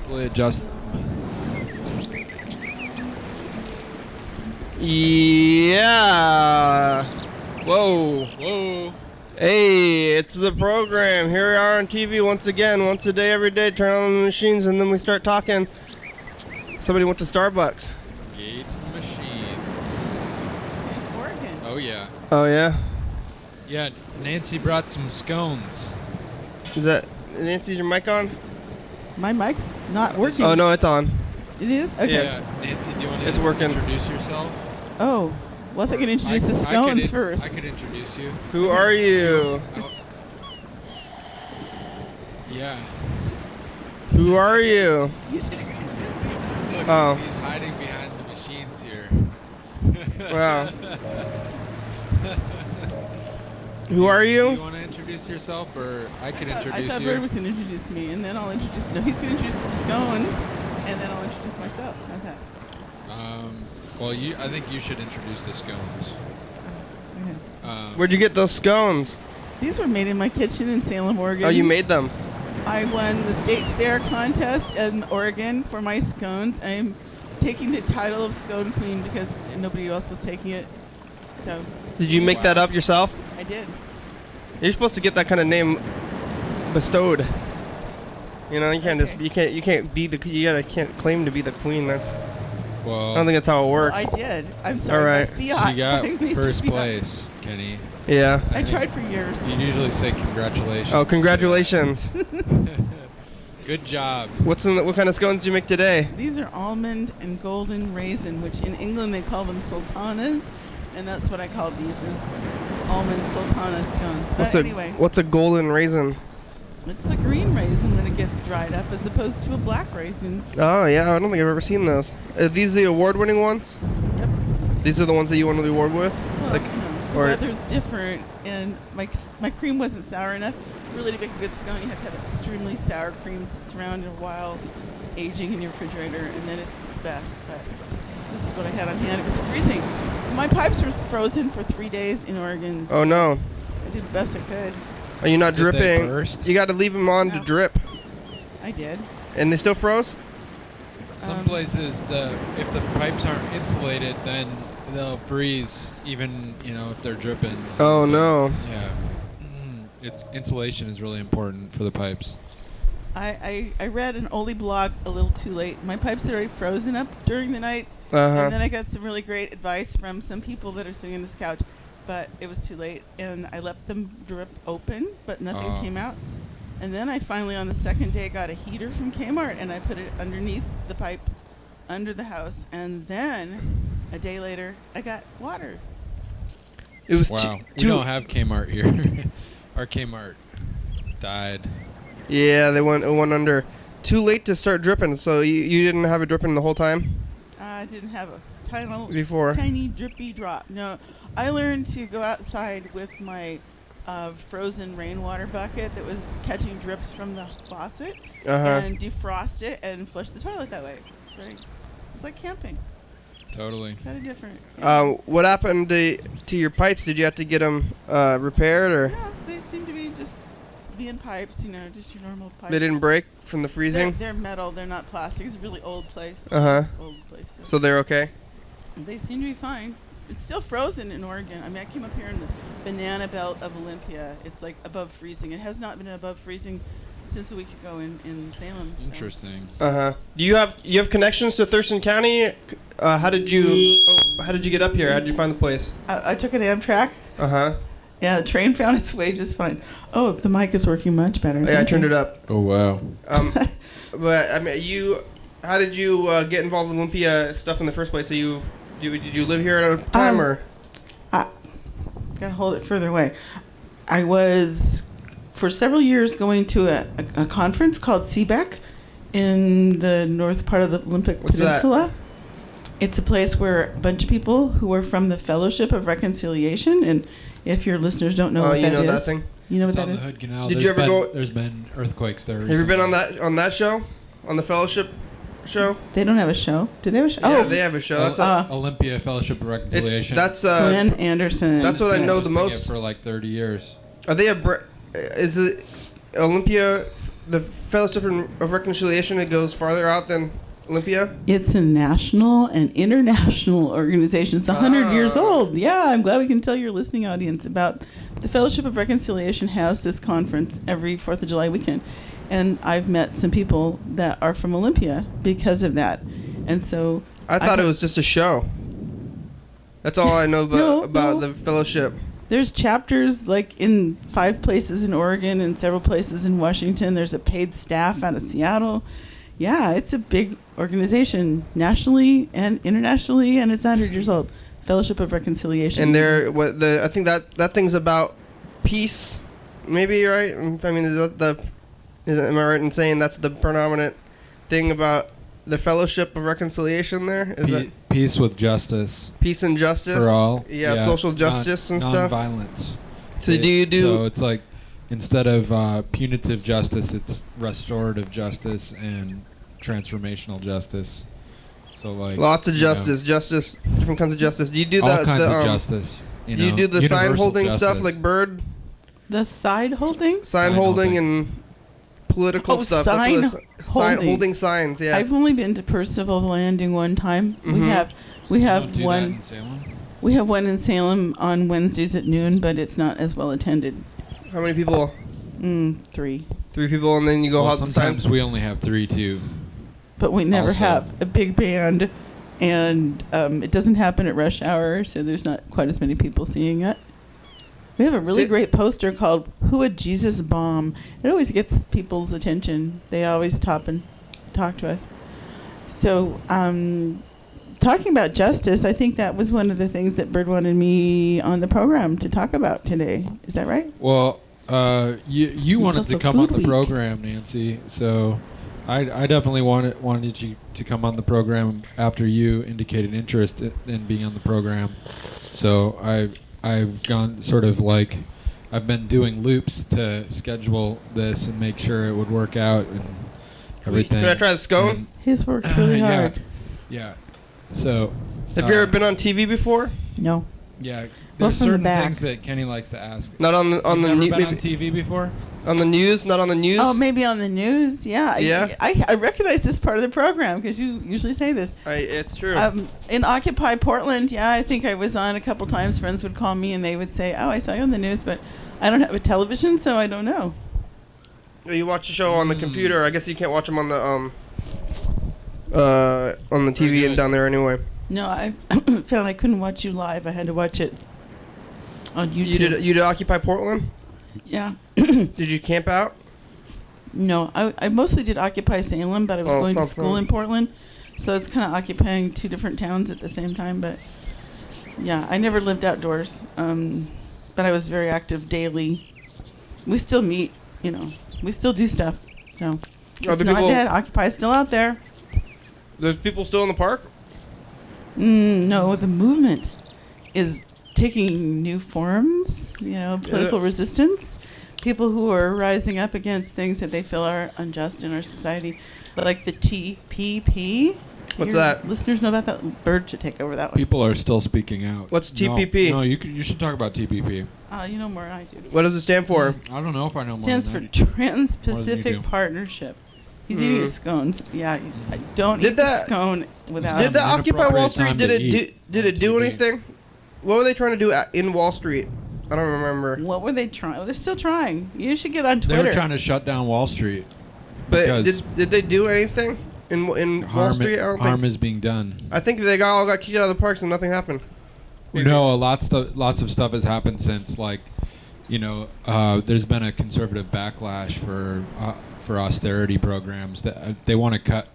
Hopefully adjust. Yeah. Whoa. Whoa. Hey, it's the program. Here we are on TV once again, once a day, every day. Turn on the machines and then we start talking. Somebody went to Starbucks. Gate machines. In Oregon. Oh, yeah. Oh, yeah? Yeah, Nancy brought some scones. Is that... Nancy, is your mic on? My mic's not working. Oh, no, it's on. It is? Okay. Yeah, Nancy, do you want to It's working. introduce yourself? Oh, well, if I can introduce the scones first. I could introduce you. Who are you? Yeah. Who are you? You said you're going to introduce me. Look, Oh. he's hiding behind the machines here. Wow. Who are Do you you? want to introduce yourself, or I could introduce I thought you? Bird was going to introduce me, and then I'll introduce... No, he's going to introduce the scones, and then I'll introduce myself. How's that? Well, I think you should introduce the scones. Okay. Where'd you get those scones? These were made in my kitchen in Salem, Oregon. Oh, you made them. I won the state fair contest in Oregon for my scones. I'm taking the title of Scone Queen because nobody else was taking it. So Did you make that up yourself? I did. You're supposed to get that kind of name bestowed. You know, you can't Okay. just you can't be the can't claim to be the queen. That's Well, I don't think that's how it works. Well, I did. I'm sorry. All right. My fiat. she got I made first fiat. place, Kenny. Yeah. I tried for years. You usually say congratulations. Oh, congratulations. Good job. What kind of scones do you make today? These are almond and golden raisin, which in England they call them sultanas, and that's what I call these is almond sultana scones. But anyway, What's a golden raisin? it's a green raisin when it gets dried up, as opposed to a black raisin. Oh yeah, I don't think I've ever seen those. Are these the award-winning ones? Yep. These are the ones that you won the award with? Well, Like, the or- weather's different, and my cream wasn't sour enough. Really, to make a good scone, you have to have extremely sour cream sits around a while, aging in your refrigerator, and then it's best. But this is what I had on hand. It was freezing. My pipes were frozen for 3 days in Oregon. Oh no. I did the best I could. Are you not Did they dripping? burst? You got to leave them on to No. drip. I did. And they still froze? Some places, if the pipes aren't insulated, then they'll freeze, even if they're dripping. Oh no. Yeah. Insulation is really important for the pipes. I read an Oli blog a little too late. My pipes had already frozen up during the night, Uh-huh. and then I got some really great advice from some people that are sitting on this couch, but it was too late, and I left them drip open, but nothing Oh. came out. And then I finally, on the second day, got a heater from Kmart, and I put it underneath the pipes under the house, and then a day later, I got water. It was Wow. We don't have Kmart here. Our Kmart died. Yeah, they went under. Too late to start dripping, so you didn't have it dripping the whole time I didn't have a before. tiny drippy drop. No, I learned to go outside with my frozen rainwater bucket that was catching drips from the faucet Uh-huh. and defrost it and flush the toilet that way. It's like camping. Totally. Kind of different. What happened to your pipes? Did you have to get them repaired, or No, they seem to be just being pipes, just your normal pipes. they didn't break from the freezing? They're metal. They're not plastic. It's a really old place. Uh-huh. Old place. So they're okay? They seem to be fine. It's still frozen in Oregon. I mean, I came up here in the banana belt of Olympia. It's like above freezing. It has not been above freezing since a week ago in Salem. So. Interesting. Uh-huh. Do you have connections to Thurston County? How did you get up here? How did you find the place? I took an Amtrak. Uh-huh. Yeah, the train found its way just fine. Oh, the mic is working much better. Yeah, I turned it up. Oh, wow. But I mean, how did you get involved with Olympia stuff in the first place? So did you live here at a time, or? Gotta hold it further away. I was for several years going to a conference called CBEC in the north part of the Olympic Peninsula. It's a place where a bunch of people who are from the Fellowship of Reconciliation, and if your listeners don't know what that is. Oh, you know that thing? You know what It's that on the is? Hood Canal. Did you ever go? There's been earthquakes there. Have you been on that show? On the Fellowship show? They don't have a show. Do they have a show? Yeah, they have a show. That's Olympia Fellowship of Reconciliation. Glenn Anderson. That's what I know the Hosting most. it for like 30 years. Are they is it Olympia the Fellowship of Reconciliation, it goes farther out than Olympia? It's a national and international organization. It's 100 years old. Yeah, I'm glad we can tell your listening audience about the Fellowship of Reconciliation has this conference every 4th of July weekend. And I've met some people that are from Olympia because of that. And so I thought it was just a show. That's all I know about the fellowship. There's chapters like in 5 places in Oregon and several places in Washington. There's a paid staff out of Seattle. Yeah, it's a big organization nationally and internationally, and it's 100 years old. Fellowship of Reconciliation. And I think that thing's about peace. Maybe, right? I mean, am I right in saying that's the predominant thing about the Fellowship of Reconciliation? There is that peace with justice. Peace and justice for all. Yeah, social justice and stuff. Non-violence. So So it's like instead of punitive justice, it's restorative justice and transformational justice. So like lots of justice, different kinds of justice. Do you do all kinds of justice? Do you do the sign holding stuff like Bird? The side holding? Sign holding and political stuff. Holding signs. Yeah. I've only been to Percival Landing one time. Mm-hmm. We have do one. That in Salem? We have one in Salem on Wednesdays at noon, but it's not as well attended. How many people? 3. 3 people, and then you go out the signs. Sometimes we only have 3 too. But we never have a big band, and it doesn't happen at rush hour, so there's not quite as many people seeing it. We have a really great poster called "Who Would Jesus Bomb?" It always gets people's attention. They always stop and talk to us. So, talking about justice, I think that was one of the things that Bird wanted me on the program to talk about today. Is that right? Well, you wanted to come on the week. program, Nancy. So I definitely wanted you to come on the program after you indicated interest in being on the program. So I've gone sort of like I've been doing loops to schedule this and make sure it would work out and everything. Can I try the Scone? His worked really hard. Yeah. So. Have you ever been on TV before? No. Yeah. Well, There's certain things that Kenny likes to ask. Not on the You've never news. been on TV before? On the news? Not on the news? Oh, maybe on the news. Yeah. Yeah. I recognize this part of the program because you usually say this. It's true. In Occupy Portland, yeah, I think I was on a couple times. Friends would call me and they would say, "Oh, I saw you on the news," but I don't have a television, so I don't know. Well, you watch the show on the computer. I guess you can't watch them on the TV and down there anyway. No, I found I couldn't watch you live. I had to watch it on YouTube. You did Occupy Portland? Yeah. Did you camp out? No, I mostly did Occupy Salem, but I was going to school in Portland, so it's kind of occupying 2 different towns at the same time. But yeah, I never lived outdoors, but I was very active daily. We still meet, we still do stuff. So it's not dead. Occupy is still out there. There's people still in the park? No, the movement is taking new forms, political resistance, people who are rising up against things that they feel are unjust in our society, like the TPP. What's that? Listeners know about that? Bird should take over that one. People are still speaking out. What's TPP? No, you should talk about TPP. You know more than I do. What does it stand for? I don't know if I know more. Stands for Trans-Pacific Partnership. He's eating his scones. Yeah, I don't eat the scone without. Did the Occupy Wall Street? Did it do anything? What were they trying to do in Wall Street? I don't remember. What were they trying? Well, they're still trying. You should get on Twitter. They were trying to shut down Wall Street. But did they do anything in Wall Street? I don't harm is being done. I think they all got kicked out of the parks and nothing happened. No, lots of stuff has happened since, there's been a conservative backlash for austerity programs that they want to cut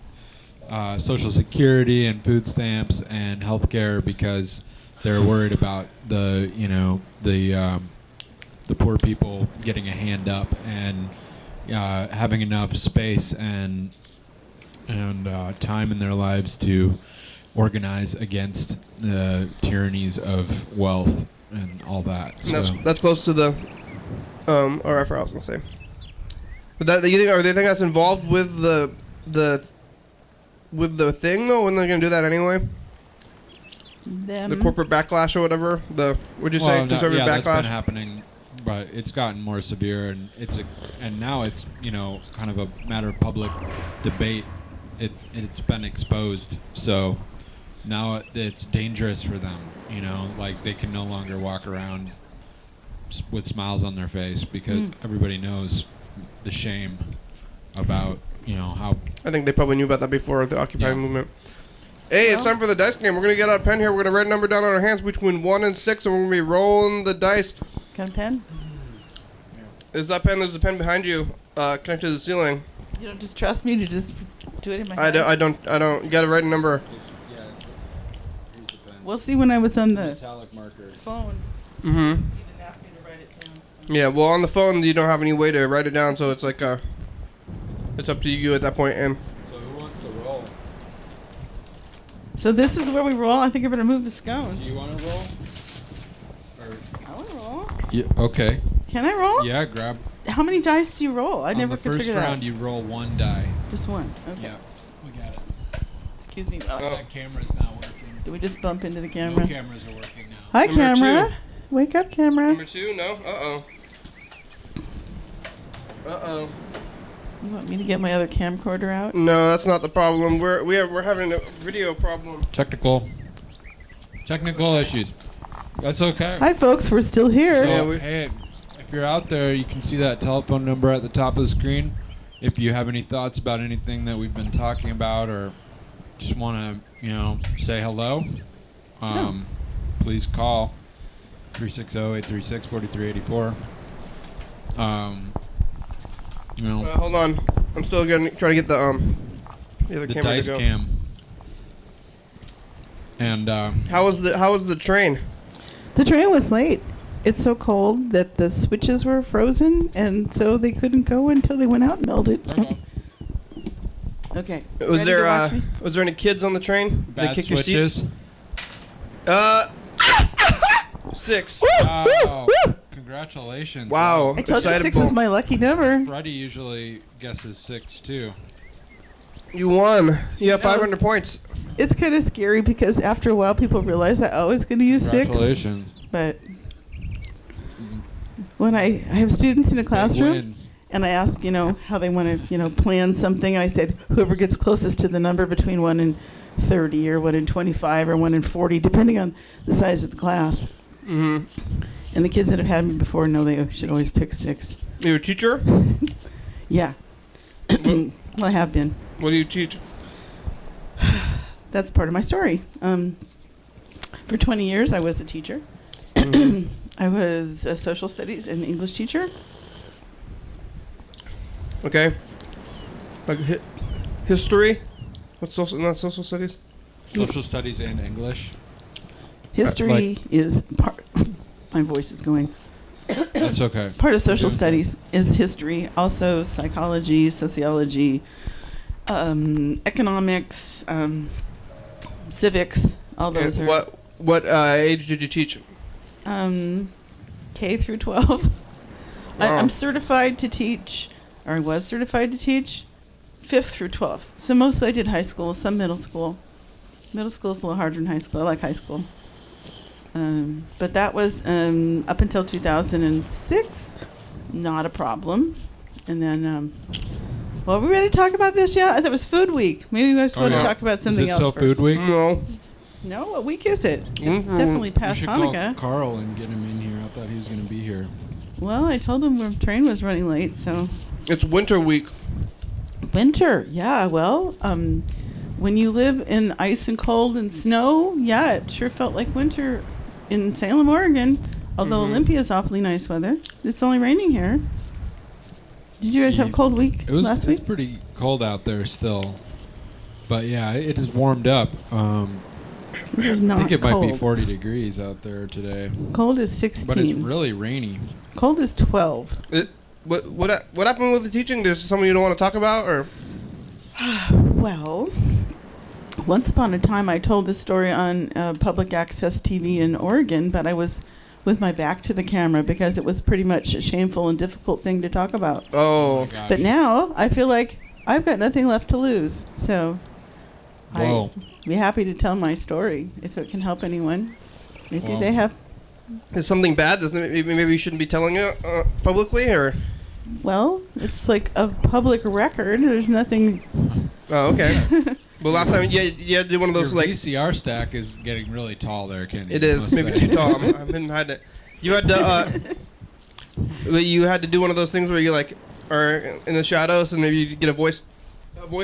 Social Security and food stamps and health care because they're worried about the poor people getting a hand up and having enough space and time in their lives to organize against the tyrannies of wealth and all that. So. That's close to the or I forgot what I was gonna say. But they think that's involved with the thing though? When they're gonna do that anyway? The corporate backlash or whatever. Conservative backlash. That's been happening but it's gotten more severe, and and now it's kind of a matter of public debate. It's been exposed, so now it's dangerous for them. Like they can no longer walk around with smiles on their face because everybody knows the shame about how. I think they probably knew about that before the Occupy movement. Hey, it's Well- time for the dice game. We're gonna get out a pen here. We're gonna write a number down on our hands between 1 and 6, and we're gonna be rolling the dice. Got a pen? Is that pen? There's a pen behind you, connected to the ceiling. You don't just trust me to just do it in my I head? don't. You gotta write a number. Yeah, here's the pen. We'll see when I was on the Metallic marker. phone. Mm-hmm. You didn't ask me to write it down. So. Yeah. Well, on the phone, you don't have any way to write it down, so it's like it's up to you at that point. And So who wants to roll? So this is where we roll. I think I better move the scones. Do you want to roll? I want to roll. Yeah. Okay. Can I roll? Yeah. Grab. How many dice do you roll? I On never the could first figure round, that out. you roll one die. Just one. Okay. Yeah. We got it. Excuse me. That camera's not working. Do we just bump into the camera? No cameras are working now. Hi, Number camera. two. Wake up, camera. number 2, no. Uh-oh. You want me to get my other camcorder out? No, that's not the problem. We're having a video problem. Technical issues. That's okay. Hi, folks. We're still here. Yeah, So, hey, if you're out there, you can see that telephone number at the top of the screen. If you have any thoughts about anything that we've been talking about, or just want to, say hello, please call 360-836-4384. Hold on. I'm still trying to get the other The camera dice to go. cam. And How was the train? The train was late. It's so cold that the switches were frozen, and so they couldn't go until they went out and melted. Okay. Was Ready to watch me? there any kids on the train? They bad kick your switches. seats? 6. Wow. Congratulations. Wow. I told you Excitable. 6 is my lucky number. Freddie usually guesses 6 too. You won. You have 500 points. It's kind of scary because after a while, people realize I always going to use 6. Congratulations. But when I have students in a Big classroom, win. and I ask, how they want to, plan something, I said, whoever gets closest to the number between 1 and 30 or 1 and 25 or 1 and 40, depending on the size of the class. Mm-hmm. And the kids that have had me before know they should always pick 6. You're a teacher? Yeah. Well, I have been. What do you teach? That's part of my story. For 20 years, I was a teacher. Mhm. I was a social studies and English teacher. Okay. Like history? What's not social studies? Social studies and English. History is part. My voice is going. That's okay. Part of social Doing studies is history, also psychology, sociology, economics, civics. All those And are what age did you teach? K through 12. Wow. I'm certified to teach, or I was certified to teach, 5th through 12th. So mostly I did high school, some middle school. Middle school is a little harder than high school. I like high school. But that was up until 2006, not a problem. And then, well, are we ready to talk about this yet? I thought it was Food Week. Maybe you guys Oh, want to yeah. talk about something Is it else still first. Food Week? No. No, what week is it? It's Mhm. definitely We past should call Hanukkah. Carl and get him in here. I thought he was going to be here. Well, I told him our train was running late, so. It's winter week. Winter, yeah. Well, when you live in ice and cold and snow, yeah, it sure felt like winter in Salem, Oregon. Although Mhm. Olympia's awfully nice weather. It's only raining here. Did you guys have a cold week last week? It's pretty cold out there still. But yeah, it has warmed up. This is I not think it cold. might be 40 degrees out there today. Cold is 16. But it's really rainy. Cold is 12. What happened with the teaching? There's something you don't want to talk about, or? Well, once upon a time, I told this story on public access TV in Oregon, but I was with my back to the camera because it was pretty much a shameful and difficult thing to talk about. Oh. Gosh. But now I feel like I've got nothing left to lose. So Whoa. I'd be happy to tell my story if it can help anyone. Maybe Well, they have Is something bad? Maybe you shouldn't be telling it publicly, or? Well, it's like of public record. There's nothing. Oh, okay. Well, last time you had to do one of those Your like. VCR stack is getting really tall there, Kenny. It is maybe too tall. I've been hiding it. You had to. You had to do one of those things where you like are in the shadows and maybe you get a voice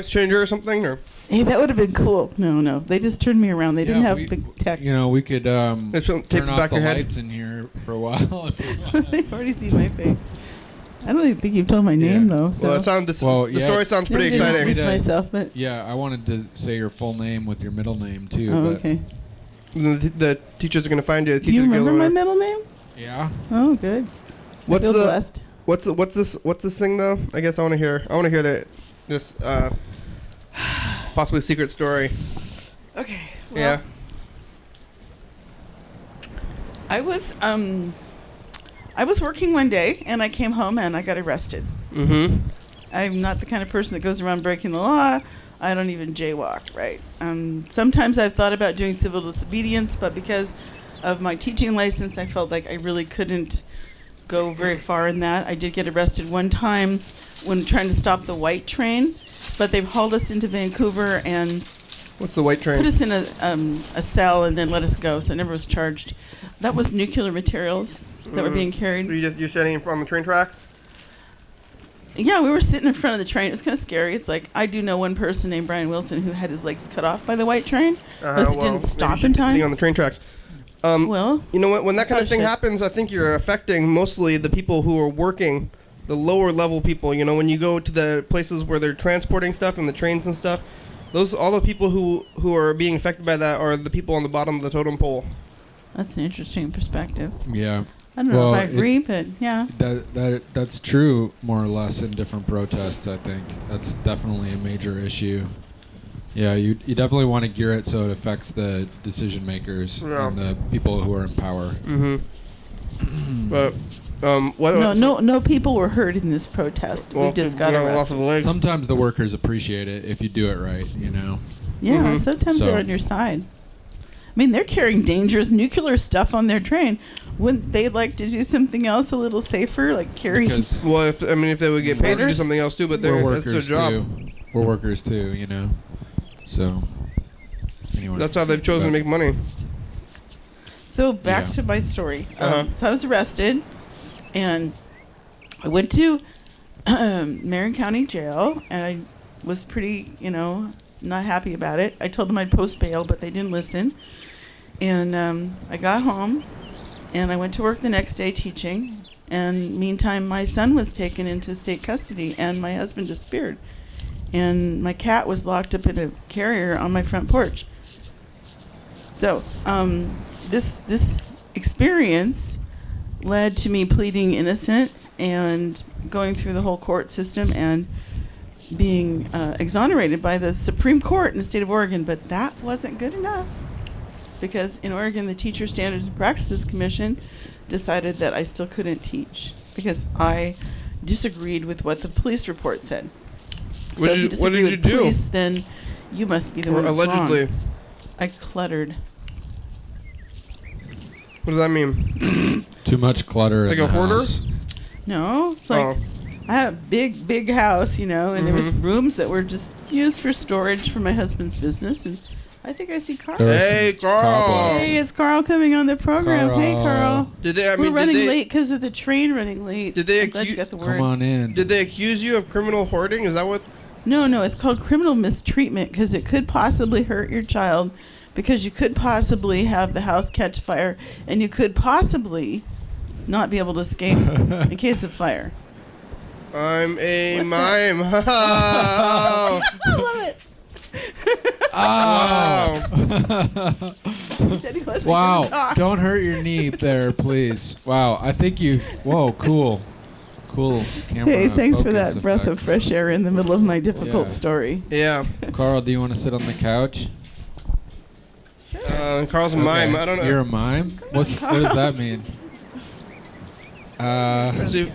changer or something, or. Hey, that would have been cool. No, they just turned me around. They didn't have we- big tech. You know, we could Let's tape turn it off back the your head. lights in here for a while. If you want. They already see my face. I don't even think you've told my name Yeah. though. So Well, the yeah. story sounds pretty Never did exciting. introduce We did. myself, but Yeah, I wanted to say your full name with your middle name too. oh, but okay. The teachers are gonna find you. The Do you teachers remember my middle name? Yeah. Oh, good. What's I feel the blessed. what's this thing though? I guess I want to hear this possibly secret story. Okay. Well, Yeah. I was working one day and I came home and I got arrested. Mm-hmm. I'm not the kind of person that goes around breaking the law. I don't even jaywalk, right? Sometimes I've thought about doing civil disobedience, but because of my teaching license, I felt like I really couldn't go very far in that. I did get arrested one time when trying to stop the white train, but they've hauled us into Vancouver and What's the white train? put us in a cell and then let us go, so I never was charged. That was nuclear materials that were being carried. You're standing on the train tracks. Yeah, we were sitting in front of the train. It was kind of scary. It's like, I do know one person named Brian Wilson who had his legs cut off by the white train because it didn't stop in Sitting on time. the train tracks. Well, You know what? When that kind of thing shit. happens, I think you're affecting mostly the people who are working, the lower level people. You know, when you go to the places where they're transporting stuff and the trains and stuff, all the people who are being affected by that are the people on the bottom of the totem pole. that's an interesting perspective. Yeah. I don't know Well, if I agree, but yeah. That's true more or less in different protests, I think. That's definitely a major issue. Yeah, you definitely want to gear it so it affects the decision makers Yeah. and the people who are in power. Mm-hmm. But what? No people were hurt in this protest. We just got off of arrested. the legs. Sometimes the workers appreciate it if you do it right, you know. Yeah, Mhm. sometimes So- they're on your side. I mean, they're carrying dangerous nuclear stuff on their train. Wouldn't they like to do something else a little safer, like carry? Because Well, if they would get paid to do Sweaters? something else too, but we're that's their workers job. too. We're workers too, you know. So anyway. That's how they've chosen to make money. So back Yeah. to my story. Uh-huh. So I was arrested, and I went to Marion County Jail, and I was pretty, not happy about it. I told them I'd post bail, but they didn't listen. And I got home, and I went to work the next day teaching. And meantime, my son was taken into state custody, and my husband disappeared. And my cat was locked up in a carrier on my front porch. So this experience led to me pleading innocent and going through the whole court system and being exonerated by the Supreme Court in the state of Oregon. But that wasn't good enough, because in Oregon, the Teacher Standards and Practices Commission decided that I still couldn't teach because I disagreed with what the police report said. What So did if you- you what disagree did with you do? police, then you must be the one that's Allegedly. wrong. I cluttered. What does that mean? Too much clutter Like in a the hoarder? house. No, it's like Oh. I had a big house, and there was Mhm. rooms that were just used for storage for my husband's business. And I think I see Carl. There was Hey, some Carl. cobwebs. Hey, it's Carl coming on the program. Hey, Carl. Did they? We're running late because of the train running late. Did they I'm glad you got the word. Come on in. Did they accuse you of criminal hoarding? Is that what? No, it's called criminal mistreatment because it could possibly hurt your child, because you could possibly have the house catch fire, and you could possibly not be able to escape in case of fire. I'm a What's mime. Oh. I love it. Oh. He said he wasn't Wow. gonna talk. Don't hurt your knee there, please. Wow. I think whoa, cool. Cool. Camera Hey, thanks for focus that breath of effects. fresh air in the middle of my difficult Yeah. story. Yeah. Carl, do you want to sit on the couch? Carl's a mime. Okay. I don't know. You're a mime? What does that mean? Let's see.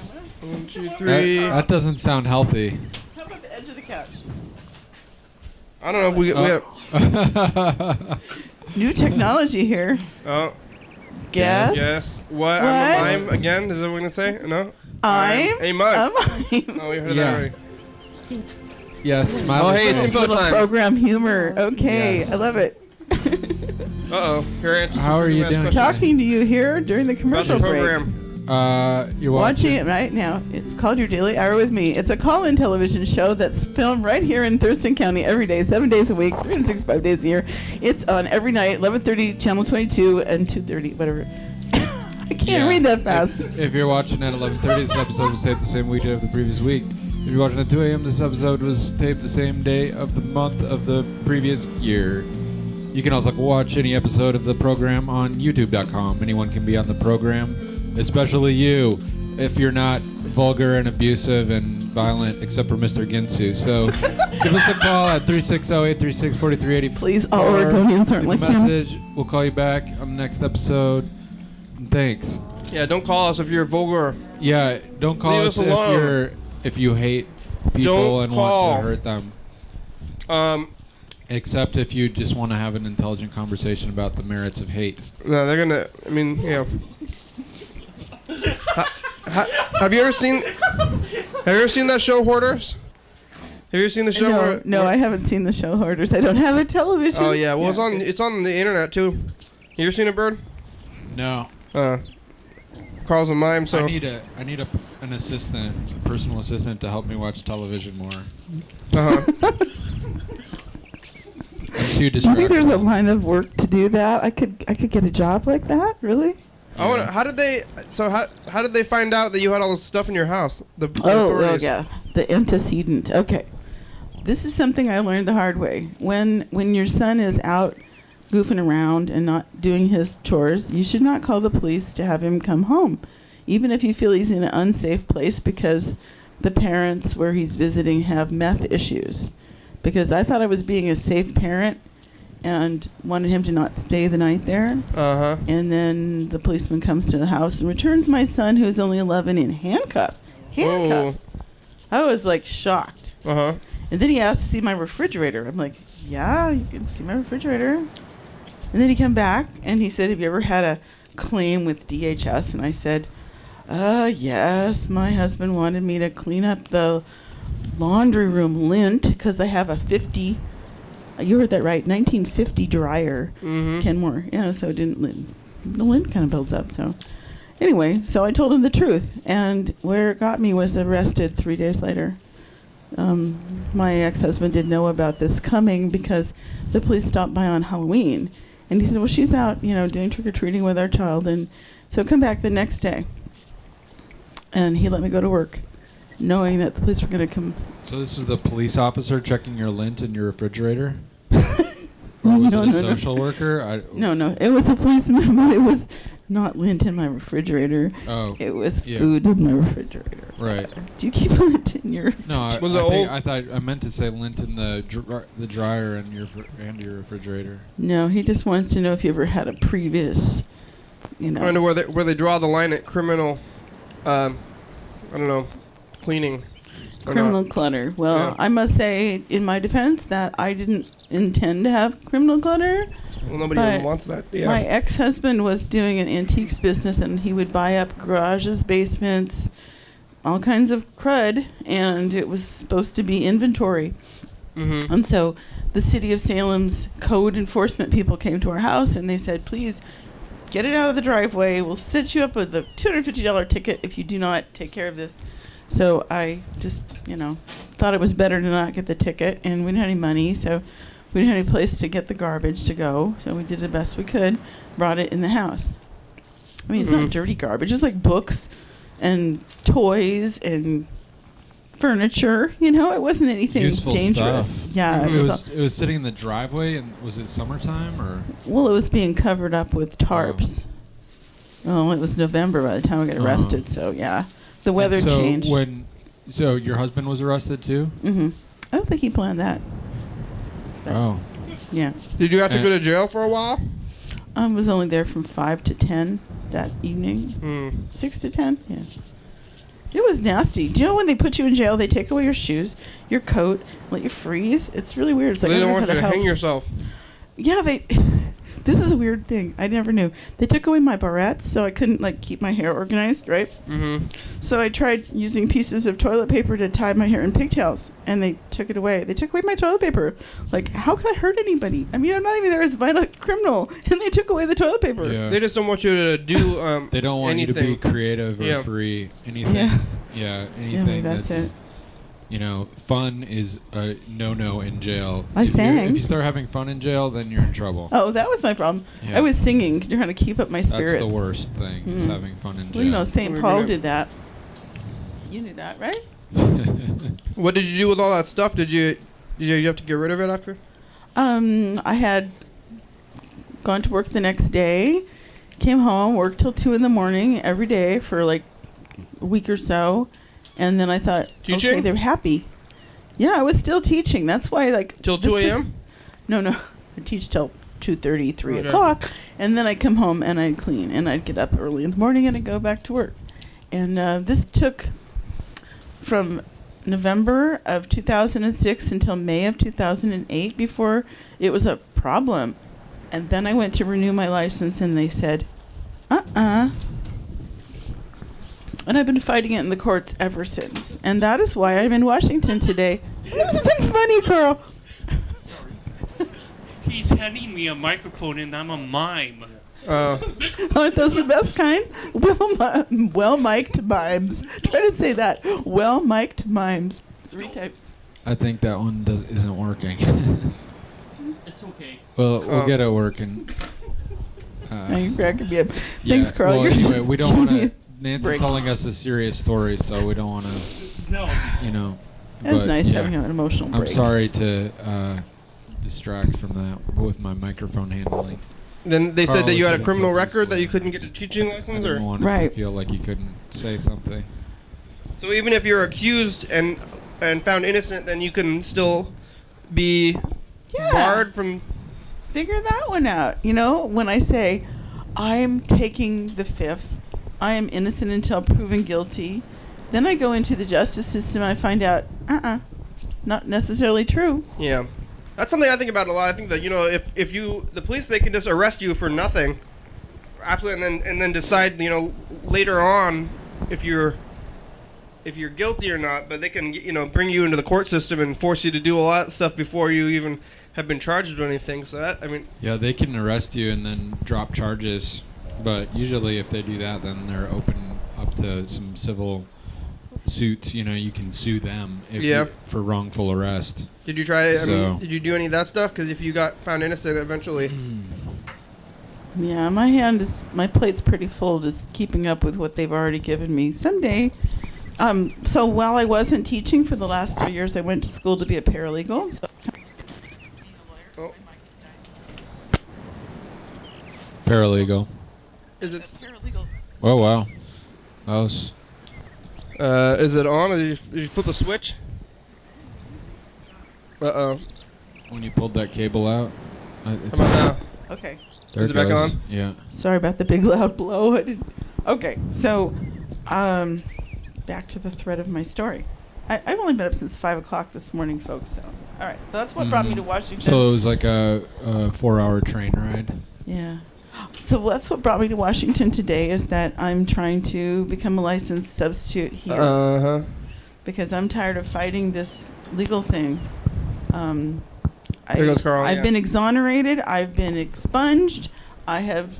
1, 2, 3. That doesn't sound healthy. How about the edge of the couch? I don't know if we Oh. New technology here. oh. Guess. Yes. What? I'm a mime again? Is that what we're going to say? No? I'm a mime. a mime. Oh, we heard Yeah. that already. Yes, smile. Oh, hey, it's info Little time. program humor. Okay, Yes. I love it. Uh-oh. Here answers How are you last doing? question. Talking to you here during the About commercial the break. program. You're Watching it right now. It's called Your Daily Hour with Me. It's a call-in television show that's filmed right here in Thurston County every day, 7 days a week, 365 days a year. It's on every night, 11:30, Channel 22, and 2:30, whatever. I can't read that fast. If you're watching at 11:30, this episode was taped the same weekend of the previous week. If you're watching at 2 a.m., this episode was taped the same day of the month of the previous year. You can also watch any episode of the program on YouTube.com. Anyone can be on the program, especially you, if you're not vulgar and abusive and violent, except for Mr. Ginsu. So give us a call at 360-836-4380. Please, all Oregonians aren't leave like a him. message. We'll call you back on the next episode. Thanks. Yeah, don't call us if you're vulgar. Yeah, don't call Leave us us alone. if you hate people Don't and call. want to hurt them. Except if you just want to have an intelligent conversation about the merits of hate. No, they're gonna. I mean, yeah. Have you ever seen that show Hoarders? Have you ever seen the show? No, I haven't seen the show Hoarders. I don't have a television. Oh yeah, well it's on the internet too. You ever seen it, Bird? No. Carl's a mime, so I need an assistant, a personal assistant to help me watch television more. I'm too Do you think there's a distracted. line of work to do that? I could get a job like that, really? I want. How did they find out that you had all this stuff in your house? The Oh, authorities. yeah, the antecedent. Okay, this is something I learned the hard way. When your son is out goofing around and not doing his chores, you should not call the police to have him come home, even if you feel he's in an unsafe place because the parents where he's visiting have meth issues. Because I thought I was being a safe parent and wanted him to not stay the night there. Uh-huh. And then the policeman comes to the house and returns my son, who's only 11, in handcuffs. Handcuffs. I was like shocked. Uh-huh. And then he asked to see my refrigerator. I'm like, yeah, you can see my refrigerator. And then he came back and he said, have you ever had a claim with DHS? And I said, yes, my husband wanted me to clean up the laundry room lint because I have a 50, you heard that right, 1950 dryer, Kenmore. Yeah, so it didn't, the lint kind of builds up. So anyway, so I told him the truth. And where it got me was arrested 3 days later. My ex-husband didn't know about this coming because the police stopped by on Halloween. And he said, well, she's out, doing trick-or-treating with our child. And so come back the next day. And he let me go to work, knowing that the police were going to come. So this was the police officer checking your lint in your refrigerator? Or was it a social worker? No. It was a policeman, but it was not lint in my refrigerator. Oh. It was food in my refrigerator. Right. Do you keep lint in your No, refrigerator? I meant to say lint in the dryer and your refrigerator. No, he just wants to know if you ever had a previous, I wonder where they draw the line at criminal, I don't know, cleaning. criminal clutter. Well, Yeah. I must say, in my defense, that I didn't intend to have criminal clutter. Well, nobody But even wants that. Yeah. My ex-husband was doing an antiques business, and he would buy up garages, basements, all kinds of crud, and it was supposed to be inventory. Mm-hmm. And so the city of Salem's code enforcement people came to our house, and they said, please get it out of the driveway. We'll set you up with a $250 ticket if you do not take care of this. So I just, thought it was better to not get the ticket, and we didn't have any money, so we didn't have any place to get the garbage to go. So we did the best we could, brought it in the house. I mean, it's not dirty garbage. It's like books and toys and furniture. It wasn't anything Useful dangerous. stuff. Yeah. It was sitting in the driveway, and was it summertime or? Well, it was being covered up with tarps. Well, it was November by the time I got arrested, so yeah. The weather changed. So your husband was arrested too? Mm-hmm. I don't think he planned that. Oh. Yeah. Did you have to go to jail for a while? I was only there from 5 to 10 that evening. 6 to 10, yeah. It was nasty. Do you know when they put you in jail, they take away your shoes, your coat, let you freeze? It's really weird. It's like They don't I want don't you know to how that hang helps. yourself. Yeah, This is a weird thing. I never knew. They took away my barrettes, so I couldn't like keep my hair organized, right? Mm-hmm. So I tried using pieces of toilet paper to tie my hair in pigtails, and they took it away. They took away my toilet paper. Like, how could I hurt anybody? I mean, I'm not even there as a violent criminal, and they took away the toilet paper. Yeah. They just don't want you to do They don't want anything. you to be creative or Yeah. free. Anything. Yeah. Yeah. Yeah, Anything that's it. You know, fun is a no-no in jail. I sang. If you start having fun in jail, then you're in trouble. Oh, that was my problem. Yeah. I was singing, trying to keep up my spirits. That's the worst thing, is Mm. having fun in jail. Well, you know, St. We're Paul gonna- did that. You knew that, right? What did you do with all that stuff? Did you have to get rid of it after? I had gone to work the next day, came home, worked till 2 in the morning every day for like a week or so, and then I thought, Teaching? okay, they're happy. Yeah, I was still teaching. That's why, like, Till this 2 just- a.m.? No, I teach till 2:30, 3 Okay. o'clock, and then I'd come home and I'd clean, and I'd get up early in the morning and I'd go back to work. And this took from November of 2006 until May of 2008 before it was a problem. And then I went to renew my license and they said, And I've been fighting it in the courts ever since. And that is why I'm in Washington today. This isn't funny, Carl. He's handing me a microphone and I'm a mime. Aren't those the best kind? Well-mic'd mimes. Try to say that. Well-mic'd mimes. 3 times. I think that one isn't working. It's okay. We'll get it working. Now you're cracking me up. Yeah, Thanks, Carl. Well, You're anyway, just we don't want giving to. me Nancy's break. telling us a serious story, so we don't want to, No. you know. That's but, nice yeah. having an emotional I'm break. sorry to distract from that with my microphone handling. Then they said Carl that you was had a doing criminal something record that you stupid. couldn't get a teaching I license, didn't or want him Right. to feel like he couldn't say something. so even if you're accused and found innocent, then you can still be Yeah. barred from. Figure that one out. You know, when I say, I'm taking the fifth, I am innocent until proven guilty, then I go into the justice system and I find out, not necessarily true. Yeah, that's something I think about a lot. I think that if the police, they can just arrest you for nothing, absolutely, and then decide later on if you're guilty or not. But they can bring you into the court system and force you to do a lot of stuff before you even have been charged with anything. So that, I mean, Yeah, they can arrest you and then drop charges, but usually if they do that, then they're open up to some civil suits. You know, you can sue them for wrongful arrest. did you try? I mean, So- did you do any of that stuff? Because if you got found innocent, eventually. Yeah, my plate's pretty full just keeping up with what they've already given me. Someday, so while I wasn't teaching for the last 3 years, I went to school to be a paralegal. So Oh. Paralegal. Is it Paralegal. Oh, wow. That was... is it on? Or did you flip a switch? Uh-oh. When you pulled that cable out. How about now? Okay. There Is it back goes. on? Yeah. Sorry about the big loud blow. I didn't. Okay, so back to the thread of my story. I've only been up since 5 o'clock this morning, folks. So all right, so that's what brought me to Washington. So it was like a 4-hour train ride. Yeah. So that's what brought me to Washington today is that I'm trying to become a licensed substitute here Uh-huh. because I'm tired of fighting this legal thing. There goes Carl, I've yeah. been exonerated. I've been expunged. I have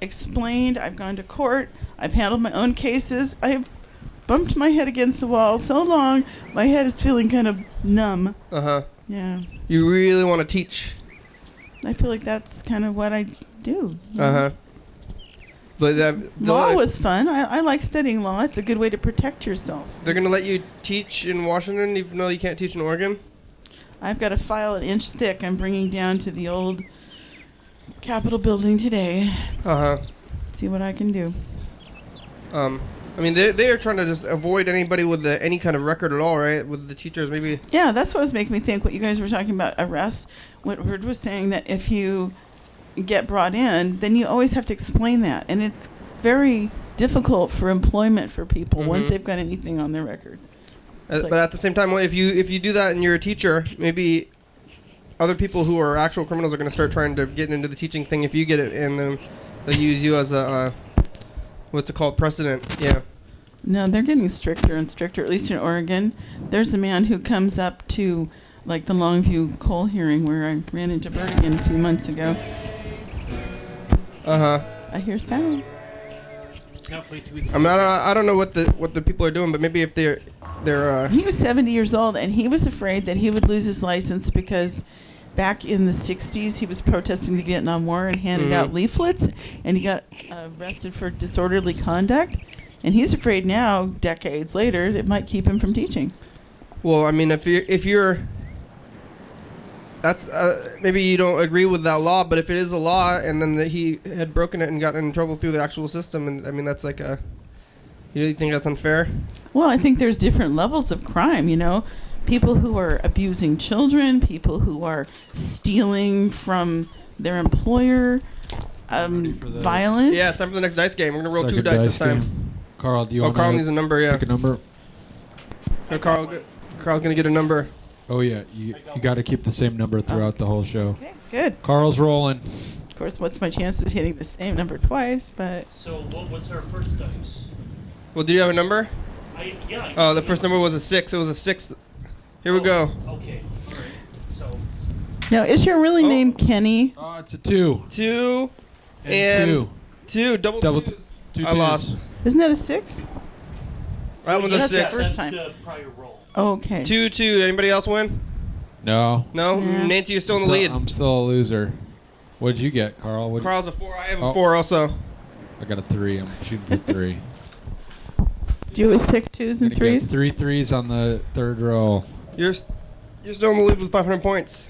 explained. I've gone to court. I've handled my own cases. I've bumped my head against the wall so long, my head is feeling kind of numb. Uh-huh. Yeah. You really want to teach. I feel like that's kind of what I do. Uh-huh. But Law was fun. I like studying law. It's a good way to protect yourself. they're going to let you teach in Washington even though you can't teach in Oregon? I've got a file an inch thick I'm bringing down to the old Capitol building today. Uh-huh. See what I can do. I mean, they are trying to just avoid anybody with any kind of record at all, right? With the teachers, maybe. Yeah, that's what was making me think what you guys were talking about, arrest. What Bird was saying, that if you get brought in, then you always have to explain that. And it's very difficult for employment for people once Mhm. they've got anything on their record. It's like- But at the same time, if you do that and you're a teacher, maybe other people who are actual criminals are going to start trying to get into the teaching thing if you get it, and they'll use you as a what's it called, precedent. Yeah. No, they're getting stricter and stricter, at least in Oregon. There's a man who comes up to, like, the Longview Coal hearing where I ran into Bertigan a few months ago. I hear sound. It's halfway through the I don't know what the people are doing, but maybe if they're He was 70 years old, and he was afraid that he would lose his license because back in the 60s, he was protesting the Vietnam War and handed out leaflets, and he got arrested for disorderly conduct. And he's afraid now, decades later, it might keep him from teaching. Well, I mean, if you're that's maybe you don't agree with that law, but if it is a law, and then he had broken it and gotten in trouble through the actual system, and I mean that's like you really think that's unfair? Well, I think there's different levels of crime, you know. People who are abusing children, people who are stealing from their employer, violence. Yeah, it's time for the next dice game. We're gonna roll 2 Second dice this time. game. Carl, do you Oh, want Carl to needs a number. Yeah. pick a number? Carl's gonna get a number. Oh, yeah. You got to keep the same number throughout the whole show. Okay, good. Carl's rolling. Of course, what's my chances of hitting the same number twice? But So what was our first dice? Well, do you have a number? Yeah. Oh, the first number was a 6. It was a 6. Here we go. Okay. All right. So now, is your really name Kenny? Oh, it's a 2. 2 And and 2. 2. Double Two twos. I lost. Isn't that a 6? That one's a That's the 6. first that's time. the prior roll. Okay. 2. Anybody else win? No. No. Yeah. Nancy, you're still in the lead. I'm still a loser. What'd you get, Carl? Carl's a 4. I have a Oh. 4 also. I got a 3. I'm shooting for 3. Do you always pick 2s and Gonna get 3s? 3 threes on the third roll. You're still in the lead with 500 points.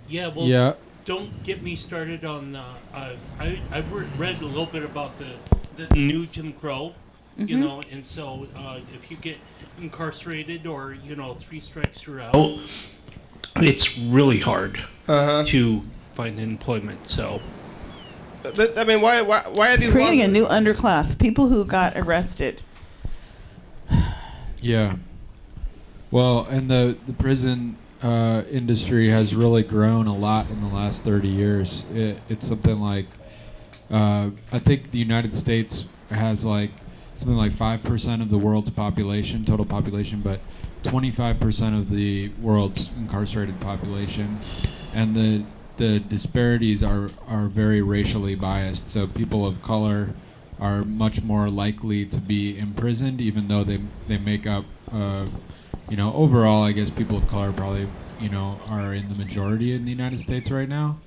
Yeah. Well. Yeah. Don't get me started on. I've read a little bit about the new Jim Crow, you know, and so if you get incarcerated or 3 strikes you're out, it's really hard to find employment. So. But, I mean, why are It's these creating a laws? new underclass. People who got arrested. Yeah. Well, and the prison industry has really grown a lot in the last 30 years. It's something like, I think the United States has like something like 5% of the world's population, total population, but 25% of the world's incarcerated population. And the disparities are very racially biased. So people of color are much more likely to be imprisoned, even though they make up, overall, I guess people of color probably, are in the majority in the United States right now.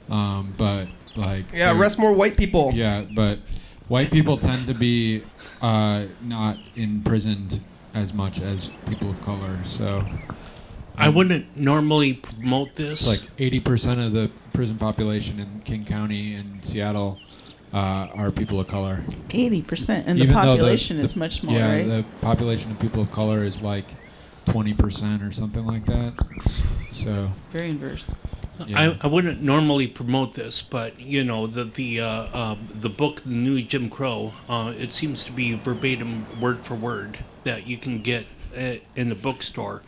But like, Yeah, arrest more white people. yeah, but white people tend to be not imprisoned as much as people of color. So I wouldn't normally promote this. like 80% of the prison population in King County and Seattle are people of color. 80%. And the Even though population is much smaller, yeah, right? the population of people of color is like 20% or something like that. So Very inverse. yeah. I wouldn't normally promote this, but the book, The New Jim Crow, it seems to be verbatim, word for word, that you can get in the bookstore,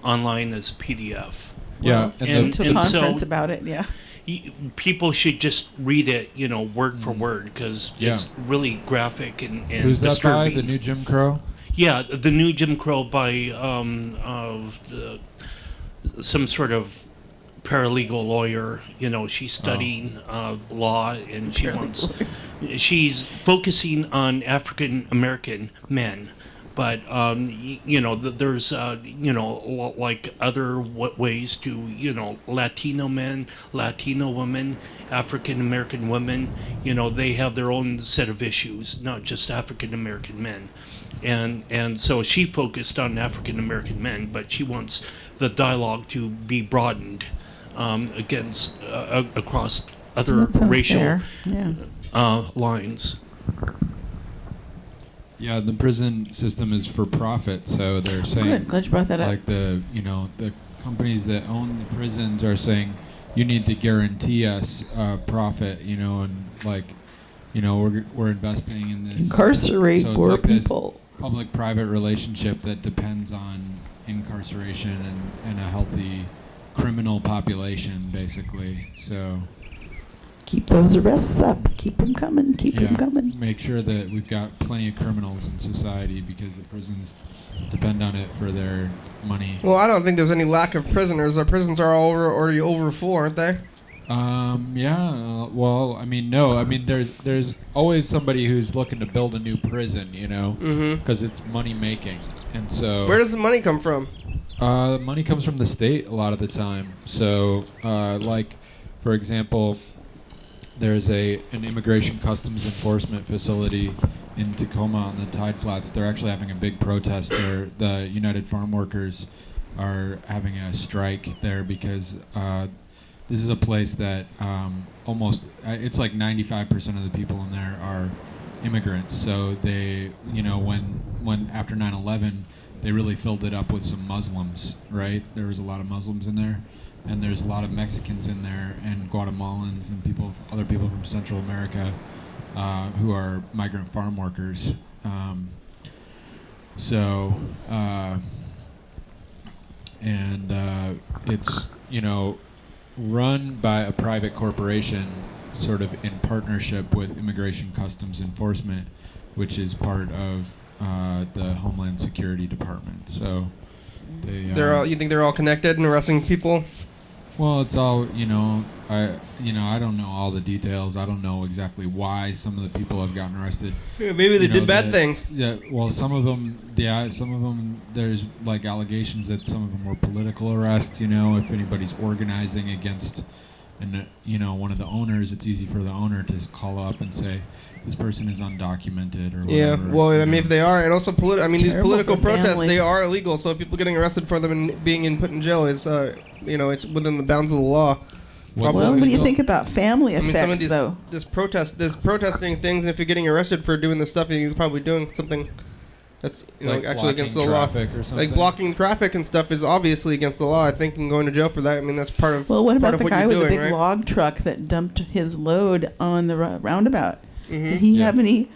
online as a PDF. yeah, Well, and to a and conference so- about it, yeah. People should just read it, word for word, because Yeah. it's really graphic and who's that by? disturbing. The New Jim Crow? Yeah, The New Jim Crow by some sort of paralegal lawyer. She's studying law, and she's focusing on African American men. But there's like other ways to Latino men, Latino women, African American women. They have their own set of issues, not just African American men. And so she focused on African American men, but she wants the dialogue to be broadened against across other That sounds racial fair. Yeah. lines. Yeah, the prison system is for profit, so they're saying Good. Glad you brought that up. like the companies that own the prisons are saying you need to guarantee us profit, and like we're investing in this. Incarcerate So it's more like this people. public-private relationship that depends on incarceration and a healthy criminal population, basically. So Keep those arrests up. Keep them coming. Keep them coming. make sure that we've got plenty of criminals in society because the prisons depend on it for their money. Well, I don't think there's any lack of prisoners. Our prisons are all already over full, aren't they? Well, I mean, no. I mean, there's always somebody who's looking to build a new prison, you know, because it's money making, and so. Where does the money come from? Money comes from the state a lot of the time. So, like, for example, there's an immigration customs enforcement facility in Tacoma on the Tide Flats. They're actually having a big protest there. The United Farm Workers are having a strike there because this is a place that it's like 95% of the people in there are immigrants. So they, when after 9/11, they really filled it up with some Muslims, right? There was a lot of Muslims in there, and there's a lot of Mexicans in there, and Guatemalans and other people from Central America who are migrant farm workers. It's run by a private corporation, sort of in partnership with Immigration Customs Enforcement, which is part of the Homeland Security Department. So You think they're all connected and arresting people? Well, it's all I don't know all the details. I don't know exactly why some of the people have gotten arrested. Yeah, maybe they did bad things. Yeah, well, some of them, there's like allegations that some of them were political arrests. If anybody's organizing against, one of the owners, it's easy for the owner to call up and say, this person is undocumented or whatever. Yeah, well, I mean, if they are, and also these political protests, families. they are illegal. So people getting arrested for them and being put in jail is, it's within the bounds of the law. What's Well, that? what do you think about family I mean, some of effects, though? there's protesting things, and if you're getting arrested for doing this stuff, you're probably doing something that's Like actually against the law. traffic or something? Like blocking traffic and stuff is obviously against the law, I think, and going to jail for that. I mean, that's part of. Well, what part about of the what guy you're with the doing, big right? log truck that dumped his load on the roundabout? Mhm. Did he Yeah. have any,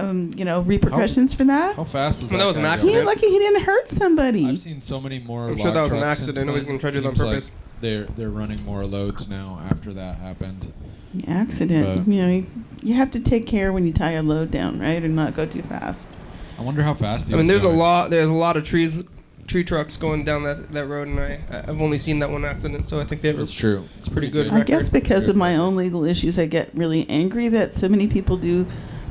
repercussions for that? How fast is Well, that was an guy accident. He's lucky he didn't hurt somebody. I've seen so many more. I'm sure log that was an trucks accident. since Nobody's then. gonna try to do that on Seems purpose. like they're running more loads now after that happened. Accident. But- You have to take care when you tie your load down, right, and not go too fast. I wonder how fast he I mean, was there's going. a lot of tree trucks going down that road, and I've only seen that one accident, so I think they have That's true. It's pretty good I guess record. because of my own legal issues, I get really angry that so many people do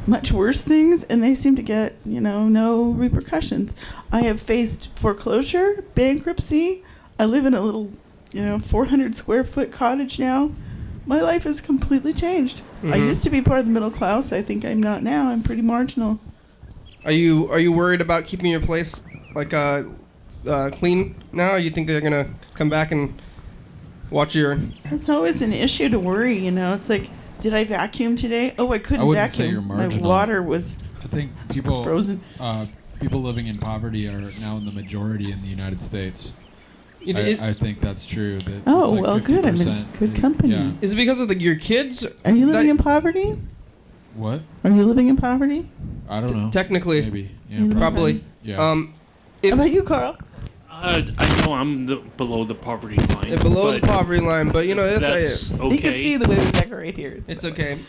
much worse things, and they seem to get, no repercussions. I have faced foreclosure, bankruptcy. I live in a little, 400 square foot cottage now. My life has completely changed. I Mhm. used to be part of the middle class. I think I'm not now. I'm pretty marginal. Are you worried about keeping your place clean now? Or you think they're gonna come back and watch your? It's always an issue to worry, It's like, did I vacuum today? Oh, I couldn't wouldn't say vacuum. you're My marginal. water was I think people frozen. people living in poverty are now in the majority in the United States. Is I think that's true. That Oh, it's like well, good. I'm in 50%. good company. Yeah. it because of your kids? Are you that- living in poverty? What? Are you living in poverty? I don't know. Technically, Maybe. Yeah. You live in probably. Yeah. If How about you, Carl? I know I'm below the poverty line. below the but poverty line, but that's okay. You can see the way we decorate here. it's okay.